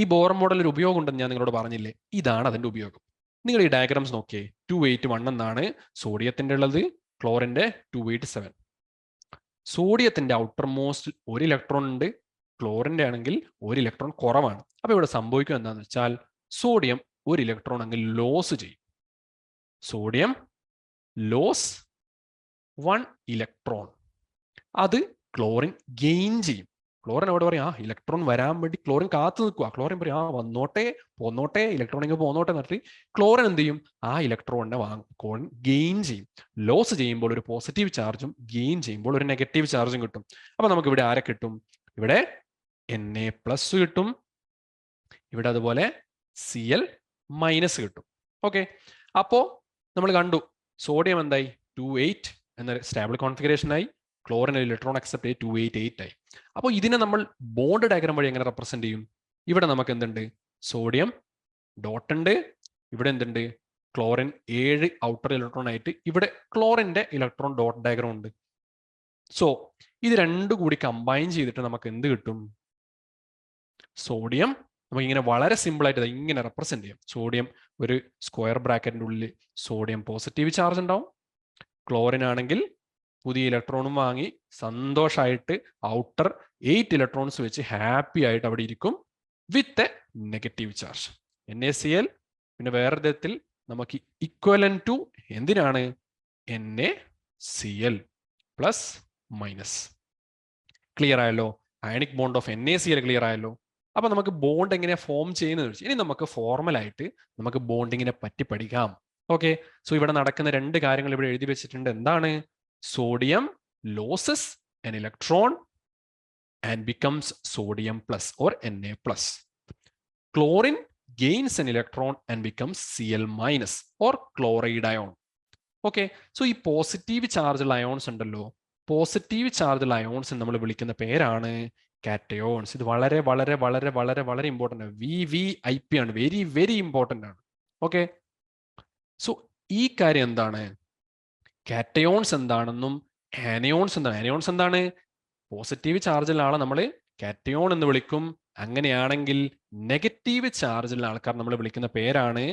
Speaker 1: ഈ ബോർ മോഡൽ ഒരു ഉപയോഗം ഉണ്ടെന്ന് ഞാൻ നിങ്ങളോട് പറഞ്ഞില്ലേ, ഇതാണ് അതിന്റെ ഉപയോഗം. നിങ്ങൾ ഈ ഡയഗ്രാംസ് നോക്കിയേ. 281 എന്നാണ് സോഡിയത്തിന്റെ ഉള്ളത്, ക്ലോറിന്റെ 287. സോഡിയത്തിന്റെ ഔട്ടർ മോസ്റ്റ് 1 ഇലക്ട്രോൺ ഉണ്ട്, ക്ലോറിന്റെ ആണെങ്കിൽ 1 ഇലക്ട്രോൺ കുറവാണ്. അപ്പൊ ഇവിടെ സംഭവിക്കുക എന്താണെന്ന് വെച്ചാൽ, സോഡിയം 1 ഇലക്ട്രോൺ അങ്ങ് ലോസ് ചെയ്യും. Sodium loss 1 electron. അത് ക്ലോറിൻ ഗെയിൻ ചെയ്യും. ക്ലോറിൻ അവിടെ പറയും, ഇലക്ട്രോൺ വരാൻ വേണ്ടി ക്ലോറിൻ കാത്തു നിൽക്കുക. ക്ലോറിൻ പറയും, വന്നോട്ടെ പോന്നോട്ടെ, ഇലക്ട്രോൺ ഇങ്ങ് പോന്നോട്ടെ എന്നിട്ട് ക്ലോറിൻ എന്ത് ചെയ്യും? ആ ഇലക്ട്രോണിനെ ക്ലോറിൻ ഗെയിൻ ചെയ്യും. ലോസ് ചെയ്യുമ്പോൾ ഒരു പോസിറ്റീവ് ചാർജും ഗെയിൻ ചെയ്യുമ്പോൾ ഒരു നെഗറ്റീവ് ചാർജും കിട്ടും. അപ്പൊ നമുക്ക് ഇവിടെ ആരെ കിട്ടും? ഇവിടെ Na+ കിട്ടും, ഇവിടെ അതുപോലെ Cl- കിട്ടും. ഓക്കെ, അപ്പോ നമ്മൾ കണ്ടു സോഡിയം എന്തായി? 28 എന്ന സ്റ്റേബിൾ കോൺഫിഗറേഷൻ ആയി. ക്ലോറിൻ ഇലക്ട്രോൺ അക്സെപ്റ്റ് 288 ആയി. അപ്പോൾ ഇതിനെ നമ്മൾ ബോണ്ട് ഡയഗ്രാം വഴി എങ്ങനെ റെപ്രസെന്റ് ചെയ്യും? ഇവിടെ നമുക്ക് എന്തുണ്ട്? സോഡിയം ഡോട്ട് ഉണ്ട്, ഇവിടെ എന്തുണ്ട്? ക്ലോറിൻ 7 ഔട്ടർ ഇലക്ട്രോൺ ആയിട്ട്, ഇവിടെ ക്ലോറിന്റെ ഇലക്ട്രോൺ ഡോട്ട് ഡയഗ്രാം ഉണ്ട്. സോ ഇത് രണ്ടും കൂടി കമ്പൈൻ ചെയ്തിട്ട് നമുക്ക് എന്ത് കിട്ടും? സോഡിയം നമുക്ക് ഇങ്ങനെ വളരെ സിമ്പിൾ ആയിട്ട് ഇങ്ങനെ റെപ്രസെന്റ് ചെയ്യാം. സോഡിയം ഒരു സ്ക്വയർ ബ്രാക്കറ്റിന്റെ ഉള്ളിൽ സോഡിയം പോസിറ്റീവ് ചാർജ് ഉണ്ടാവും. ക്ലോറിൻ ആണെങ്കിൽ പുതിയ ഇലക്ട്രോണും വാങ്ങി സന്തോഷമായിട്ട് ഔട്ടർ 8 ഇലക്ട്രോൺസ് വെച്ച് ഹാപ്പി ആയിട്ട് അവിടെ ഇരിക്കും with a negative charge. NaCl പിന്നെ വേറെ വിധത്തിൽ നമുക്ക് ഇക്വലൻ ടു എന്തിനാണ്? NaCl plus minus. ക്ലിയർ ആയല്ലോ? Ionic bond of NaCl clear ആയല്ലോ? അപ്പൊ നമുക്ക് ബോണ്ട് എങ്ങനെയാ ഫോം ചെയ്യുന്നത് വെച്ചാൽ, ഇനി നമുക്ക് ഫോർമലായിട്ട് നമുക്ക് ബോണ്ടിങ്ങിനെ പറ്റി പഠിക്കാം. ഓക്കെ, സോ ഇവിടെ നടക്കുന്ന 2 കാര്യങ്ങൾ ഇവിടെ എഴുതി വെച്ചിട്ടുണ്ട്. എന്താണ്? Sodium losses an electron and becomes sodium plus or Na plus. Chlorine gains an electron and becomes Cl minus or chloride ion. Okay, so ഈ പോസിറ്റീവ് ചാർജുള്ള അയോൺസ് ഉണ്ടല്ലോ, പോസിറ്റീവ് ചാർജുള്ള അയോൺസ് നമ്മൾ വിളിക്കുന്ന പേരാണ് കാറ്റയോൺസ്. ഇത് വളരെ വളരെ വളരെ വളരെ വളരെ ഇമ്പോർട്ടൻ്റ് ആണ്. VVIP ആണ്, വെരി വെരി ഇമ്പോർട്ടൻ്റ് ആണ്. ഓക്കെ, സോ ഈ കാര്യം എന്താണ്, കാറ്റയോൺസ് എന്താണെന്നും ആനയോൺസ് എന്താണ്. ആനയോൺസ് എന്താണ്, പോസിറ്റീവ് ചാർജുള്ള ആളെ നമ്മൾ കാറ്റയോൺ എന്ന് വിളിക്കും. അങ്ങനെയാണെങ്കിൽ നെഗറ്റീവ് ചാർജുള്ള ആൾക്കാർ നമ്മൾ വിളിക്കുന്ന പേരാണ്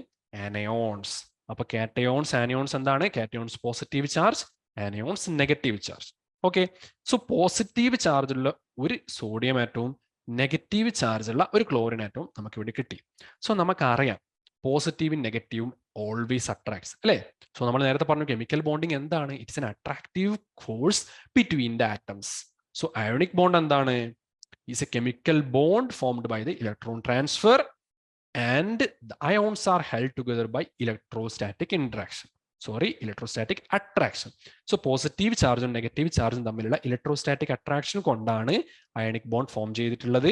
Speaker 1: ആനയോൺസ്. അപ്പൊ കാറ്റയോൺസ് ആനയോൺസ് എന്താണ്, cations positive charge, anions negative charge. Okay, so positive ചാർജുള്ള ഒരു സോഡിയം ആറ്റവും നെഗറ്റീവ് ചാർജുള്ള ഒരു ക്ലോറിൻ ആറ്റവും നമുക്ക് ഇവിടെ കിട്ടി. സോ നമുക്കറിയാം പോസിറ്റീവും നെഗറ്റീവും ഓൾവേസ് അട്രാക്ട്സ് അല്ലേ. സോ നമ്മൾ നേരത്തെ പറഞ്ഞു കെമിക്കൽ ബോണ്ടിങ് എന്താണ്, it's an attractive force between the atoms. So ionic bond എന്താണ്, is a chemical bond formed by the electron transfer and the ions are held together by electrostatic interaction. Electrostatic attraction. So positive charge and negative charge തമ്മിലുള്ള electrostatic attraction കൊണ്ടാണ് ionic bond form ചെയ്തിട്ടുള്ളത്.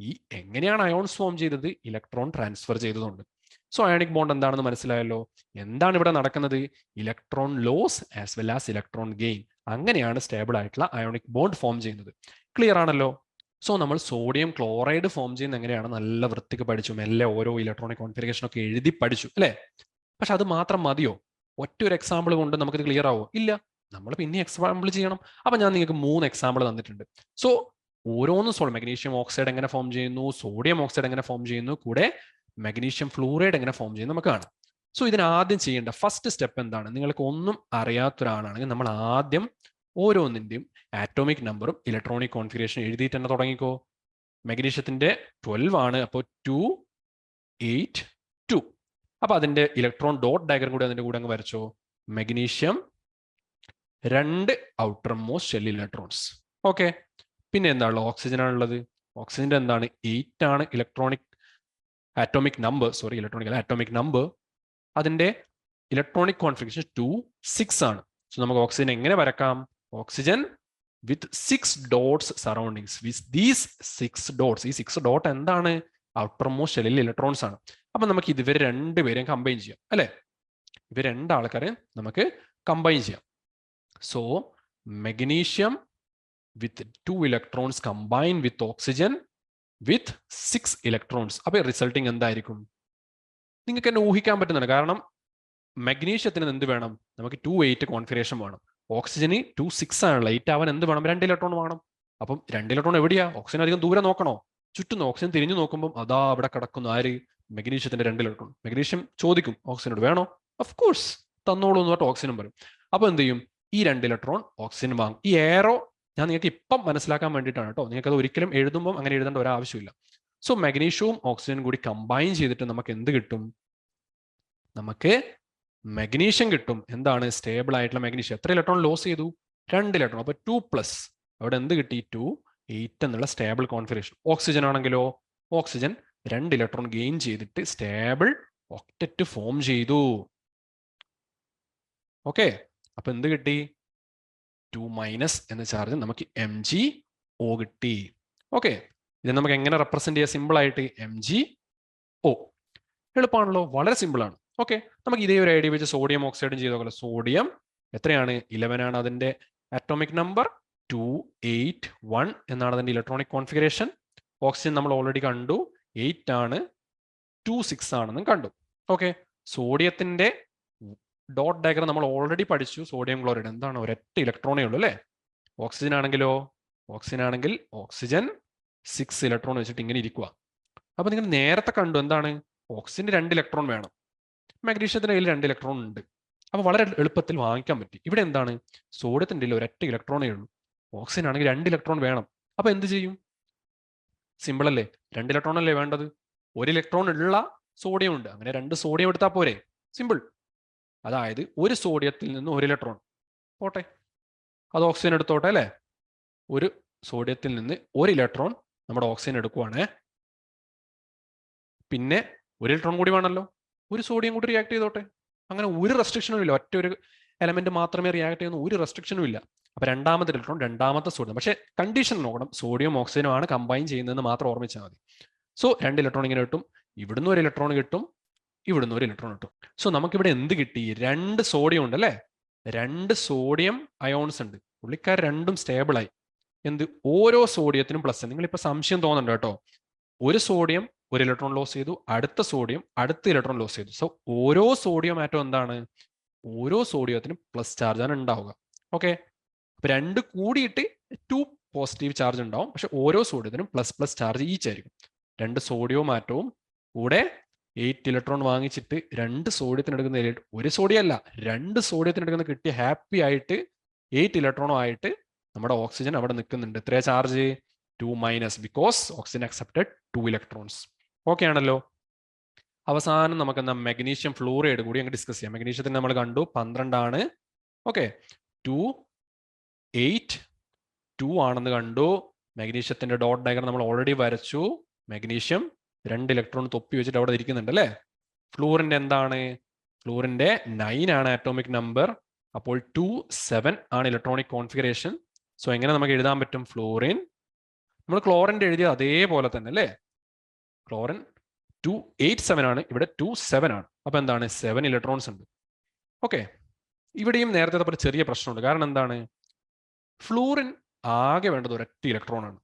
Speaker 1: ഈ എങ്ങനെയാണ് ions form ചെയ്തത്, electron transfer ചെയ്തതുകൊണ്ട്. So ionic bond എന്താണെന്ന് മനസ്സിലായല്ലോ. എന്താണ് ഇവിടെ നടക്കുന്നത്, electron loss as well as electron gain. അങ്ങനെയാണ് സ്റ്റേബിൾ ആയിട്ടുള്ള അയോണിക് ബോണ്ട് ഫോം ചെയ്യുന്നത്. ക്ലിയർ ആണല്ലോ. സോ നമ്മൾ സോഡിയം ക്ലോറൈഡ് ഫോം ചെയ്യുന്ന എങ്ങനെയാണ് നല്ല വൃത്തിക്ക് പഠിച്ചു, മെല്ലെ ഓരോ ഇലക്ട്രോണിക് കോൺഫിഗറേഷൻ ഒക്കെ എഴുതി പഠിച്ചു അല്ലേ. പക്ഷെ അത് മാത്രം മതിയോ, ഒറ്റ ഒരു എക്സാമ്പിൾ കൊണ്ട് നമുക്കിത് ക്ലിയർ ആവോ, ഇല്ല. നമ്മൾ പിന്നെ എക്സാമ്പിൾ ചെയ്യണം. അപ്പൊ ഞാൻ നിങ്ങൾക്ക് 3 എക്സാമ്പിൾ തന്നിട്ടുണ്ട്. സോ ഓരോന്നും സോൾവ്, മെഗ്നീഷ്യം ഓക്സൈഡ് എങ്ങനെ ഫോം ചെയ്യുന്നു, സോഡിയം ഓക്സൈഡ് എങ്ങനെ ഫോം ചെയ്യുന്നു, കൂടെ മെഗ്നീഷ്യം ഫ്ലൂറൈഡ് എങ്ങനെ ഫോം ചെയ്യുന്നു നമുക്ക് കാണാം. സോ ഇതിന് ആദ്യം ചെയ്യേണ്ട ഫസ്റ്റ് സ്റ്റെപ്പ് എന്താണ്, നിങ്ങൾക്ക് ഒന്നും അറിയാത്ത ഒരാളാണെങ്കിൽ നമ്മൾ ആദ്യം ഓരോന്നിൻ്റെയും ആറ്റോമിക് നമ്പറും ഇലക്ട്രോണിക് കോൺഫിഗറേഷൻ എഴുതിയിട്ട് തന്നെ തുടങ്ങിക്കോ. മെഗ്നീഷ്യത്തിന്റെ 12 ആണ്, അപ്പോൾ 2, 8, 2. അപ്പൊ അതിന്റെ ഇലക്ട്രോൺ ഡോട്ട് ഡയഗ്രം കൂടി അതിന്റെ കൂടെ അങ്ങ് വരച്ചോ. Magnesium 2 outermost shell electrons. Okay, പിന്നെ എന്താണ്, ഓക്സിജൻ ആണുള്ളത്. ഓക്സിജന്റെ എന്താണ്, 8 ആണ് electronic atomic number, atomic number. അതിന്റെ ഇലക്ട്രോണിക് കോൺഫിഗറേഷൻ 2, 6 ആണ്. സോ നമുക്ക് ഓക്സിജൻ എങ്ങനെ വരക്കാം, oxygen with 6 dots surroundings. With these 6 dots, ഈ 6 dot എന്താണ്, ഔട്ടർ മോസ്റ്റ് ഷെല്ലിൽ ഇലക്ട്രോൺസ് ആണ്. അപ്പൊ നമുക്ക് ഇവർ രണ്ടുപേരെയും കമ്പൈൻ ചെയ്യാം അല്ലെ. ഇവർ രണ്ടാൾക്കാരെ നമുക്ക് കമ്പൈൻ ചെയ്യാം. So magnesium with 2 electrons combine with oxygen with 6 electrons. അപ്പൊ റിസൾട്ടിങ് എന്തായിരിക്കും, നിങ്ങൾക്ക് തന്നെ ഊഹിക്കാൻ പറ്റുന്നുണ്ട്. കാരണം മെഗ്നീഷ്യത്തിന് എന്ത് വേണം, നമുക്ക് 2, 8 കോൺഫിഗറേഷൻ വേണം. ഓക്സിജന് 2, 6 ആണല്ലോ, 8 ആവാൻ എന്ത് വേണം, 2 ഇലക്ട്രോൺ വേണം. അപ്പം 2 ഇലക്ട്രോൺ എവിടെയാ, ഓക്സിജൻ അധികം ദൂരെ നോക്കണോ, ചുറ്റും ഓക്സിജൻ തിരിഞ്ഞു നോക്കുമ്പോൾ അതാ അവിടെ കിടക്കുന്നു ആര്, മെഗ്നീഷ്യത്തിന്റെ 2 ഇലക്ട്രോൺ. മെഗ്നീഷ്യം ചോദിക്കും ഓക്സിജനോട് വേണോ, ഓഫ് കോഴ്സ് തന്നോളൂ എന്ന് പറഞ്ഞിട്ട് ഓക്സിജനും പറയും. അപ്പൊ എന്ത് ചെയ്യും, ഈ 2 ഇലക്ട്രോൺ ഓക്സിജൻ വാങ്ങും. ഈ എയറോ ഞാൻ നിങ്ങൾക്ക് ഇപ്പം മനസ്സിലാക്കാൻ വേണ്ടിയിട്ടാണ് കേട്ടോ, നിങ്ങൾക്ക് അത് ഒരിക്കലും എഴുതുമ്പോൾ അങ്ങനെ എഴുതേണ്ട ഒരു ആവശ്യമില്ല. സോ മെഗ്നീഷ്യവും ഓക്സിജനും കൂടി കമ്പൈൻ ചെയ്തിട്ട് നമുക്ക് എന്ത് കിട്ടും, നമുക്ക് മെഗ്നീഷ്യം കിട്ടും. എന്താണ്, സ്റ്റേബിൾ ആയിട്ടുള്ള മെഗ്നീഷ്യം. എത്ര ഇലക്ട്രോൺ ലോസ് ചെയ്തു, 2 ഇലക്ട്രോൺ. അപ്പൊ 2+, അവിടെ എന്ത് കിട്ടി, 2, 8 എന്നുള്ള സ്റ്റേബിൾ കോൺഫിഗറേഷൻ. ഓക്സിജൻ ആണെങ്കിലോ, ഓക്സിജൻ 2 ഇലക്ട്രോൺ ഗെയിൻ ചെയ്തിട്ട് സ്റ്റേബിൾ ഒക്ടറ്റ് ഫോം ചെയ്തു. ഓക്കെ, അപ്പൊ എന്ത് കിട്ടി, 2- എന്ന ചാർജ് നമുക്ക് MgO കിട്ടി. ഓക്കെ, ഇത് നമുക്ക് എങ്ങനെ റെപ്രസെന്റ് ചെയ്യാം, സിമ്പിൾ ആയിട്ട് MgO. എളുപ്പമാണല്ലോ, വളരെ സിമ്പിൾ ആണ്. ഓക്കെ, നമുക്ക് ഇതേ ഒരു ഐഡിയ വെച്ച് സോഡിയം ഓക്സൈഡും ചെയ്ത് നോക്കാം. സോഡിയം എത്രയാണ്, 11 ആണ് അതിന്റെ ആറ്റോമിക് നമ്പർ, 2, 8, 1 എന്നാണ് അതിന്റെ ഇലക്ട്രോണിക് കോൺഫിഗറേഷൻ. ഓക്സിജൻ നമ്മൾ ഓൾറെഡി കണ്ടു, 8 ആണ്, 2, 6 ആണെന്നും കണ്ടു. ഓക്കെ, സോഡിയത്തിന്റെ ഡോട്ട് ഡയഗ്രം നമ്മൾ ഓൾറെഡി പഠിച്ചു. സോഡിയം ക്ലോറൈഡ് എന്താണ്, ഒരൊറ്റ ഇലക്ട്രോണേ ഉള്ളൂ അല്ലേ. ഓക്സിജൻ ആണെങ്കിലോ, ഓക്സിജൻ 6 ഇലക്ട്രോൺ വെച്ചിട്ട് ഇങ്ങനെ ഇരിക്കുക. അപ്പൊ നിങ്ങൾ നേരത്തെ കണ്ടു എന്താണ്, ഓക്സിജന് 2 ഇലക്ട്രോൺ വേണം, മാഗ്നീഷ്യത്തിന്റെ കയ്യിൽ 2 ഇലക്ട്രോൺ ഉണ്ട്. അപ്പൊ വളരെ എളുപ്പത്തിൽ വാങ്ങിക്കാൻ പറ്റി. ഇവിടെ എന്താണ്, സോഡിയത്തിന്റെ ഒരൊറ്റ ഇലക്ട്രോണേ ഉള്ളൂ, ഓക്സിജൻ ആണെങ്കിൽ 2 ഇലക്ട്രോൺ വേണം. അപ്പൊ എന്ത് ചെയ്യും, സിമ്പിൾ അല്ലേ, 2 ഇലക്ട്രോൺ അല്ലേ വേണ്ടത്. 1 ഇലക്ട്രോൺ ഉള്ള സോഡിയം ഉണ്ട്, അങ്ങനെ 2 സോഡിയം എടുത്താൽ പോരെ, സിമ്പിൾ. അതായത് ഒരു സോഡിയത്തിൽ നിന്ന് 1 ഇലക്ട്രോൺ പോട്ടെ, അത് ഓക്സിജൻ എടുത്തോട്ടെ അല്ലേ. ഒരു സോഡിയത്തിൽ നിന്ന് 1 ഇലക്ട്രോൺ നമ്മുടെ ഓക്സിജൻ എടുക്കുവാണേ. പിന്നെ 1 ഇലക്ട്രോൺ കൂടി വേണമല്ലോ, ഒരു സോഡിയം കൂടി റിയാക്ട് ചെയ്തോട്ടെ. അങ്ങനെ ഒരു റെസ്ട്രിക്ഷനും ഇല്ല, ഒറ്റ ഒരു എലമെന്റ് മാത്രമേ റിയാക്ട് ചെയ്യുന്ന ഒരു റെസ്ട്രിക്ഷനും ഇല്ല. അപ്പൊ രണ്ടാമത്തെ ഇലക്ട്രോൺ രണ്ടാമത്തെ സോഡിയം. പക്ഷേ കണ്ടീഷൻ നോക്കണം, സോഡിയം ഓക്സിജനും ആണ് കമ്പൈൻ ചെയ്യുന്നതെന്ന് മാത്രം ഓർമ്മിച്ചാൽ മതി. സോ 2 ഇലക്ട്രോൺ ഇങ്ങനെ കിട്ടും, ഇവിടുന്ന് ഒരു ഇലക്ട്രോൺ കിട്ടും, ഇവിടുന്ന് ഒരു ഇലക്ട്രോൺ കിട്ടും. സോ നമുക്കിവിടെ എന്ത് കിട്ടി? 2 സോഡിയം ഉണ്ട് അല്ലേ, 2 സോഡിയം അയോൺസ് ഉണ്ട്. പുള്ളിക്കാർ രണ്ടും സ്റ്റേബിൾ ആയി. എന്ത്? ഓരോ സോഡിയത്തിനും പ്ലസ്. നിങ്ങളിപ്പോൾ സംശയം തോന്നുന്നുണ്ട് കേട്ടോ, ഒരു സോഡിയം ഒരു ഇലക്ട്രോൺ ലോസ് ചെയ്തു, അടുത്ത സോഡിയം അടുത്ത ഇലക്ട്രോൺ ലോസ് ചെയ്തു. സോ ഓരോ സോഡിയം ആറ്റം എന്താണ്? ഓരോ സോഡിയത്തിനും പ്ലസ് ചാർജാണ് ഉണ്ടാവുക. ഓക്കെ, അപ്പൊ രണ്ട് കൂടിയിട്ട് 2 പോസിറ്റീവ് ചാർജ് ഉണ്ടാവും. പക്ഷെ ഓരോ സോഡിയത്തിനും പ്ലസ് പ്ലസ് ചാർജ് ഈച്ച് ആയിരിക്കും. 2 സോഡിയവും ആറ്റവും കൂടെ 8 ഇലക്ട്രോൺ വാങ്ങിച്ചിട്ട് 2 സോഡിയത്തിന് എടുക്കുന്ന, ഒരു സോഡിയം അല്ല 2 സോഡിയത്തിന് എടുക്കുന്ന കിട്ടിയ ഹാപ്പി ആയിട്ട് 8 ഇലക്ട്രോണും ആയിട്ട് നമ്മുടെ ഓക്സിജൻ അവിടെ നിൽക്കുന്നുണ്ട്. എത്ര charge? 2- because oxygen accepted 2 electrons. Okay ആണല്ലോ. അവസാനം നമുക്ക് എന്താ, മഗ്നീഷ്യം ഫ്ലൂറൈഡ് കൂടി അങ്ങ് ഡിസ്കസ് ചെയ്യാം. മഗ്നീഷ്യത്തിന് നമ്മൾ കണ്ടു 12 ആണ്. ഓക്കെ, 2, 8, 2 ആണെന്ന് കണ്ടു. മഗ്നീഷ്യത്തിന്റെ ഡോട്ട് ഡയഗ്രം നമ്മൾ ഓൾറെഡി വരച്ചു. മഗ്നീഷ്യം 2 ഇലക്ട്രോൺ തൊപ്പി വെച്ചിട്ട് അവിടെ ഇരിക്കുന്നുണ്ട് അല്ലേ. ഫ്ലൂറിന്റെ എന്താണ്? ഫ്ലൂറിന്റെ 9 ആണ് ആറ്റോമിക് നമ്പർ. അപ്പോൾ 2, 7 ആണ് ഇലക്ട്രോണിക് കോൺഫിഗറേഷൻ. സോ എങ്ങനെ നമുക്ക് എഴുതാൻ പറ്റും? ഫ്ലൂറിൻ, നമ്മൾ ക്ലോറിന്റെ എഴുതിയത് അതേപോലെ തന്നെ അല്ലേ. ക്ലോറിൻ 2, 8, 7 ആണ്, ഇവിടെ 2, 7 ആണ്. അപ്പൊ എന്താണ്? 7 ഇലക്ട്രോൺസ് ഉണ്ട്. ഓക്കെ, ഇവിടെയും നേരത്തെ പോലെ ചെറിയ പ്രശ്നമുണ്ട്. കാരണം എന്താണ്? ഫ്ലൂറിൻ ആകെ വേണ്ടത് ഒരൊറ്റ ഇലക്ട്രോൺ ആണ്.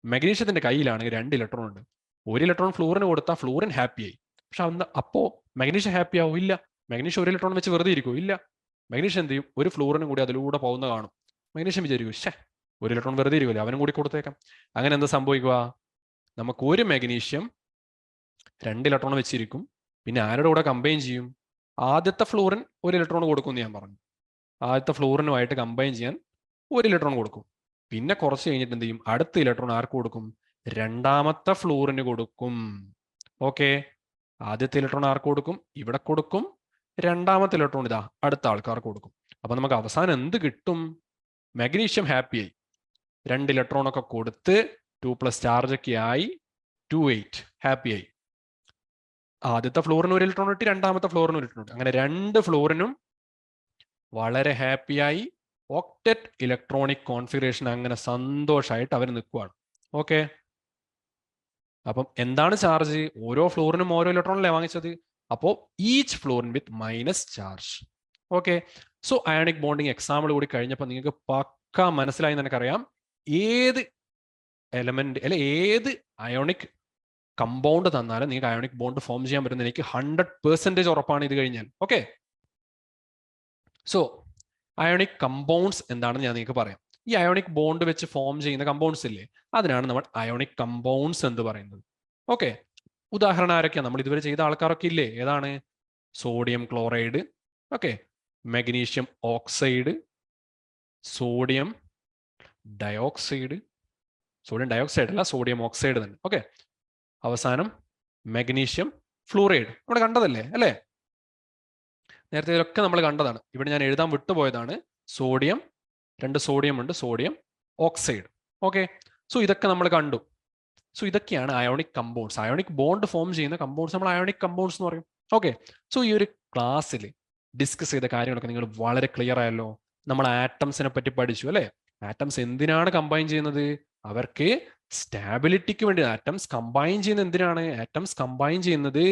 Speaker 1: മഗ്നീഷ്യത്തിന്റെ കയ്യിലാണെങ്കിൽ 2 ഇലക്ട്രോൺ ഉണ്ട്. 1 ഇലക്ട്രോൺ ഫ്ലൂറിന് കൊടുത്താൽ ഫ്ലൂറിൻ ഹാപ്പിയായി. പക്ഷെ അപ്പോ മഗ്നീഷ്യം ഹാപ്പി ആവും? ഇല്ല. മഗ്നീഷ്യം 1 ഇലക്ട്രോൺ വെച്ച് വെറുതെ ഇരിക്കും? ഇല്ല. മഗ്നീഷ്യം എന്ത് ചെയ്യും? ഒരു ഫ്ലൂറിനും കൂടി അതിലൂടെ പോകുന്ന കാണും. മഗ്നീഷ്യം വിചാരിക്കും, ശേ 1 ഇലക്ട്രോൺ വെറുതെ ഇരിക്കുമല്ലോ, അവനും കൂടി കൊടുത്തേക്കാം. അങ്ങനെ എന്താ സംഭവിക്കുക? നമുക്ക് ഒരു മഗ്നീഷ്യം 2 ഇലക്ട്രോൺ വെച്ചിരിക്കും. പിന്നെ ആരുടെ കൂടെ കമ്പൈൻ ചെയ്യും? ആദ്യത്തെ ഫ്ലൂറിൻ 1 ഇലക്ട്രോൺ കൊടുക്കും എന്ന് ഞാൻ പറഞ്ഞു. ആദ്യത്തെ ഫ്ലൂറിനുമായിട്ട് കമ്പൈൻ ചെയ്യാൻ 1 ഇലക്ട്രോൺ കൊടുക്കും. പിന്നെ കുറച്ച് കഴിഞ്ഞിട്ട് എന്ത് ചെയ്യും? അടുത്ത ഇലക്ട്രോൺ ആർക്ക് കൊടുക്കും? രണ്ടാമത്തെ ഫ്ലൂറിന് കൊടുക്കും. ഓക്കെ, ആദ്യത്തെ ഇലക്ട്രോൺ ആർക്ക് കൊടുക്കും? ഇവിടെ കൊടുക്കും. രണ്ടാമത്തെ ഇലക്ട്രോൺ ഇതാ അടുത്ത ആൾക്കാർക്ക് കൊടുക്കും. അപ്പൊ നമുക്ക് അവസാനം എന്ത് കിട്ടും? മഗ്നീഷ്യം ഹാപ്പിയായി, 2 ഇലക്ട്രോൺ ഒക്കെ കൊടുത്ത് 2+ ചാർജ് ഒക്കെ ആയി 2, 8 ഹാപ്പിയായി. ആദ്യത്തെ ഫ്ലോറിന് 1 ഇലക്ട്രോൺ കിട്ടി, രണ്ടാമത്തെ ഫ്ലോറിന് 1 ഇലക്ട്രോൺ കിട്ടി. അങ്ങനെ 2 ഫ്ലോറിനും വളരെ ഹാപ്പിയായി ഓക്ടറ്റ് ഇലക്ട്രോണിക് കോൺഫിഗറേഷൻ അങ്ങനെ സന്തോഷമായിട്ട് അവർ നിൽക്കുവാണ്. ഓക്കെ, അപ്പം എന്താണ് ചാർജ്? ഓരോ ഫ്ലോറിനും ഓരോ ഇലക്ട്രോണല്ലേ വാങ്ങിച്ചത്. അപ്പോൾ each fluorine with minus charge. Okay, so ionic bonding example കൂടി കഴിഞ്ഞപ്പോൾ നിങ്ങൾക്ക് പക്ക മനസ്സിലായി എന്ന് എനിക്കറിയാം. ഏത് എലമെന്റ് അല്ലെ ഏത് അയോണിക് കമ്പൗണ്ട് തന്നാലും നിങ്ങൾക്ക് അയോണിക് ബോണ്ട് ഫോം ചെയ്യാൻ പറ്റുന്ന എനിക്ക് 100% ഉറപ്പാണ് ഇത് കഴിഞ്ഞാൽ. ഓക്കെ, സോ അയോണിക് കമ്പൗണ്ട്സ് എന്താണെന്ന് ഞാൻ നിങ്ങൾക്ക് പറയാം. ഈ അയോണിക് ബോണ്ട് വെച്ച് ഫോം ചെയ്യുന്ന കമ്പൗണ്ട്സ് ഇല്ലേ, അതിനാണ് നമ്മൾ അയോണിക് കമ്പൗണ്ട്സ് എന്ന് പറയുന്നത്. ഓക്കെ, ഉദാഹരണം ആരൊക്കെയാണ്? നമ്മൾ ഇതുവരെ ചെയ്ത ആൾക്കാരൊക്കെ ഇല്ലേ? ഏതാണ്? Sodium chloride, okay, magnesium oxide, sodium dioxide, sodium dioxide അല്ല സോഡിയം ഓക്സൈഡ് തന്നെ. ഓക്കെ, അവസാനം മഗ്നീഷ്യം ഫ്ലൂറൈഡ് നമ്മൾ കണ്ടതല്ലേ അല്ലേ? നേരത്തെ ഇതൊക്കെ നമ്മൾ കണ്ടതാണ്. ഇവിടെ ഞാൻ എഴുതാൻ വിട്ടുപോയതാണ്. സോഡിയം, 2 സോഡിയം ഉണ്ട്, സോഡിയം ഓക്സൈഡ്. ഓക്കെ, സോ ഇതൊക്കെ നമ്മൾ കണ്ടു. സോ ഇതൊക്കെയാണ് ionic compounds. Ionic bond form ചെയ്യുന്ന കമ്പൗണ്ട്സ് നമ്മൾ അയോണിക് കമ്പൗണ്ട്സ് എന്ന് പറയും. ഓക്കെ, സോ ഈ ഒരു ക്ലാസ്സിൽ ഡിസ്കസ് ചെയ്ത കാര്യങ്ങളൊക്കെ നിങ്ങൾ വളരെ ക്ലിയർ ആയല്ലോ. നമ്മൾ ആറ്റംസിനെ പറ്റി പഠിച്ചു അല്ലേ? ആറ്റംസ് എന്തിനാണ് കമ്പൈൻ ചെയ്യുന്നത്? അവർക്ക് സ്റ്റാബിലിറ്റിക്ക് വേണ്ടി. ആറ്റംസ് കമ്പൈൻ ചെയ്യുന്നത് എന്തിനാണ്? ആറ്റംസ് കമ്പൈൻ ചെയ്യുന്നത്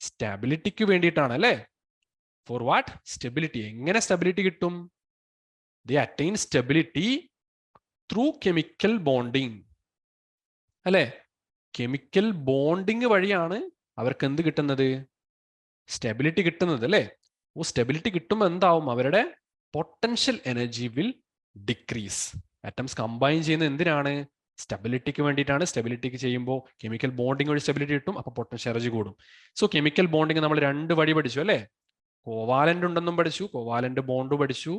Speaker 1: സ്റ്റാബിലിറ്റിക്ക് വേണ്ടിയിട്ടാണ് അല്ലേ? For what? സ്റ്റെബിലിറ്റി. എങ്ങനെ സ്റ്റെബിലിറ്റി കിട്ടും? They attain stability through chemical bonding അല്ലേ? കെമിക്കൽ ബോണ്ടിങ് വഴിയാണ് അവർക്ക് എന്ത് കിട്ടുന്നത്? സ്റ്റെബിലിറ്റി കിട്ടുന്നത് അല്ലേ? ഓ, സ്റ്റെബിലിറ്റി കിട്ടുമ്പോൾ എന്താവും? അവരുടെ potential energy will decrease. Atoms combine ചെയ്യുന്നത് എന്തിനാണ്? സ്റ്റെബിലിറ്റിക്ക് വേണ്ടിയിട്ടാണ്. സ്റ്റെബിലിറ്റിക്ക് ചെയ്യുമ്പോൾ കെമിക്കൽ ബോണ്ടിങ് വഴി സ്റ്റെബിലിറ്റി കിട്ടും, അപ്പോൾ പൊട്ടൻഷ്യൽ എനർജി കൂടും. സോ കെമിക്കൽ ബോണ്ടിങ് നമ്മൾ 2 വഴി പഠിച്ചു അല്ലേ? കോവാലന്റ് ഉണ്ടെന്നും പഠിച്ചു, കോവാലന്റ് ബോണ്ട് പഠിച്ചു.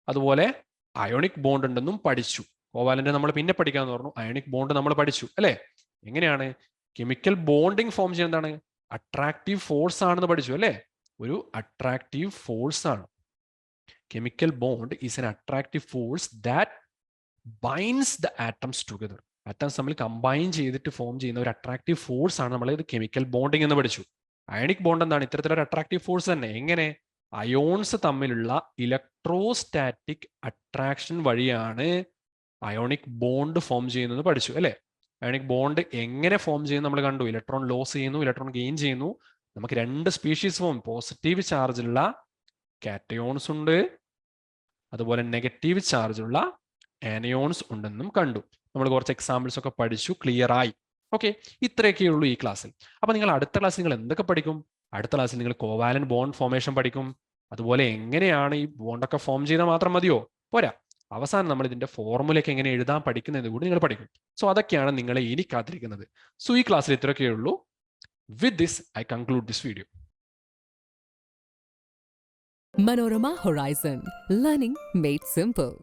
Speaker 1: അതുപോലെ അയോണിക് ബോണ്ട് ഉണ്ടെന്നും പഠിച്ചു. കോവാലന്റ് നമ്മൾ പിന്നെ പഠിക്കാന്ന് പറഞ്ഞു, അയോണിക് ബോണ്ട് നമ്മൾ പഠിച്ചു അല്ലേ? എങ്ങനെയാണ് കെമിക്കൽ ബോണ്ടിങ് ഫോം ചെയ്യുന്നതാണ്? അട്രാക്റ്റീവ് ഫോഴ്സ് ആണെന്ന് പഠിച്ചു അല്ലേ? ഒരു അട്രാക്റ്റീവ് ഫോഴ്സ് ആണ്. Chemical bond is N attractive force that binds the atoms together. Atoms തമ്മിൽ കമ്പൈൻ ചെയ്തിട്ട് ഫോം ചെയ്യുന്ന ഒരു അട്രാക്റ്റീവ് ഫോഴ്സ് ആണ് നമ്മൾ ഇത് കെമിക്കൽ ബോണ്ടിങ് എന്ന് പഠിച്ചു. അയോണിക് ബോണ്ട് എന്താണ്? ഇത്തരത്തിലൊരു അട്രാക്റ്റീവ് ഫോഴ്സ് തന്നെ. എങ്ങനെ? അയോൺസ് തമ്മിലുള്ള ഇലക്ട്രോസ്റ്റാറ്റിക് അട്രാക്ഷൻ വഴിയാണ് അയോണിക് ബോണ്ട് ഫോം ചെയ്യുന്നത് പഠിച്ചു അല്ലേ? അയോണിക് ബോണ്ട് എങ്ങനെ ഫോം ചെയ്യുന്നു നമ്മൾ കണ്ടു. ഇലക്ട്രോൺ ലോസ് ചെയ്യുന്നു, ഇലക്ട്രോൺ ഗെയിൻ ചെയ്യുന്നു. നമുക്ക് രണ്ട് സ്പീഷീസ് ഫോം, പോസിറ്റീവ് ചാർജുള്ള കാറ്റയോൺസ് ഉണ്ട്, അതുപോലെ നെഗറ്റീവ് ചാർജുള്ള ആനയോൺസ് ഉണ്ടെന്നും കണ്ടു. നമ്മൾ കുറച്ച് എക്സാമ്പിൾസ് ഒക്കെ പഠിച്ചു, ക്ലിയർ ആയി. ഓക്കെ, ഇത്രയൊക്കെ ഉള്ളൂ ഈ ക്ലാസ്സിൽ. അപ്പൊ നിങ്ങൾ അടുത്ത ക്ലാസ്സിൽ നിങ്ങൾ എന്തൊക്കെ പഠിക്കും? അടുത്ത ക്ലാസ്സിൽ നിങ്ങൾ കോവാലന്റ് ബോണ്ട് ഫോർമേഷൻ പഠിക്കും. അതുപോലെ എങ്ങനെയാണ് ഈ ബോണ്ടൊക്കെ ഫോം ചെയ്താൽ മാത്രം മതിയോ? പോരാ, അവസാനം നമ്മൾ ഇതിന്റെ ഫോർമുലയൊക്കെ എങ്ങനെ എഴുതാൻ പഠിക്കുന്നത് കൂടി നിങ്ങൾ പഠിക്കും. സോ അതൊക്കെയാണ് നിങ്ങളെ ഇനി കാത്തിരിക്കുന്നത്. സോ ഈ ക്ലാസ്സിൽ ഇത്രയൊക്കെ ഉള്ളൂ. With this I conclude this video.
Speaker 2: Manorama Horizon. Learning made simple.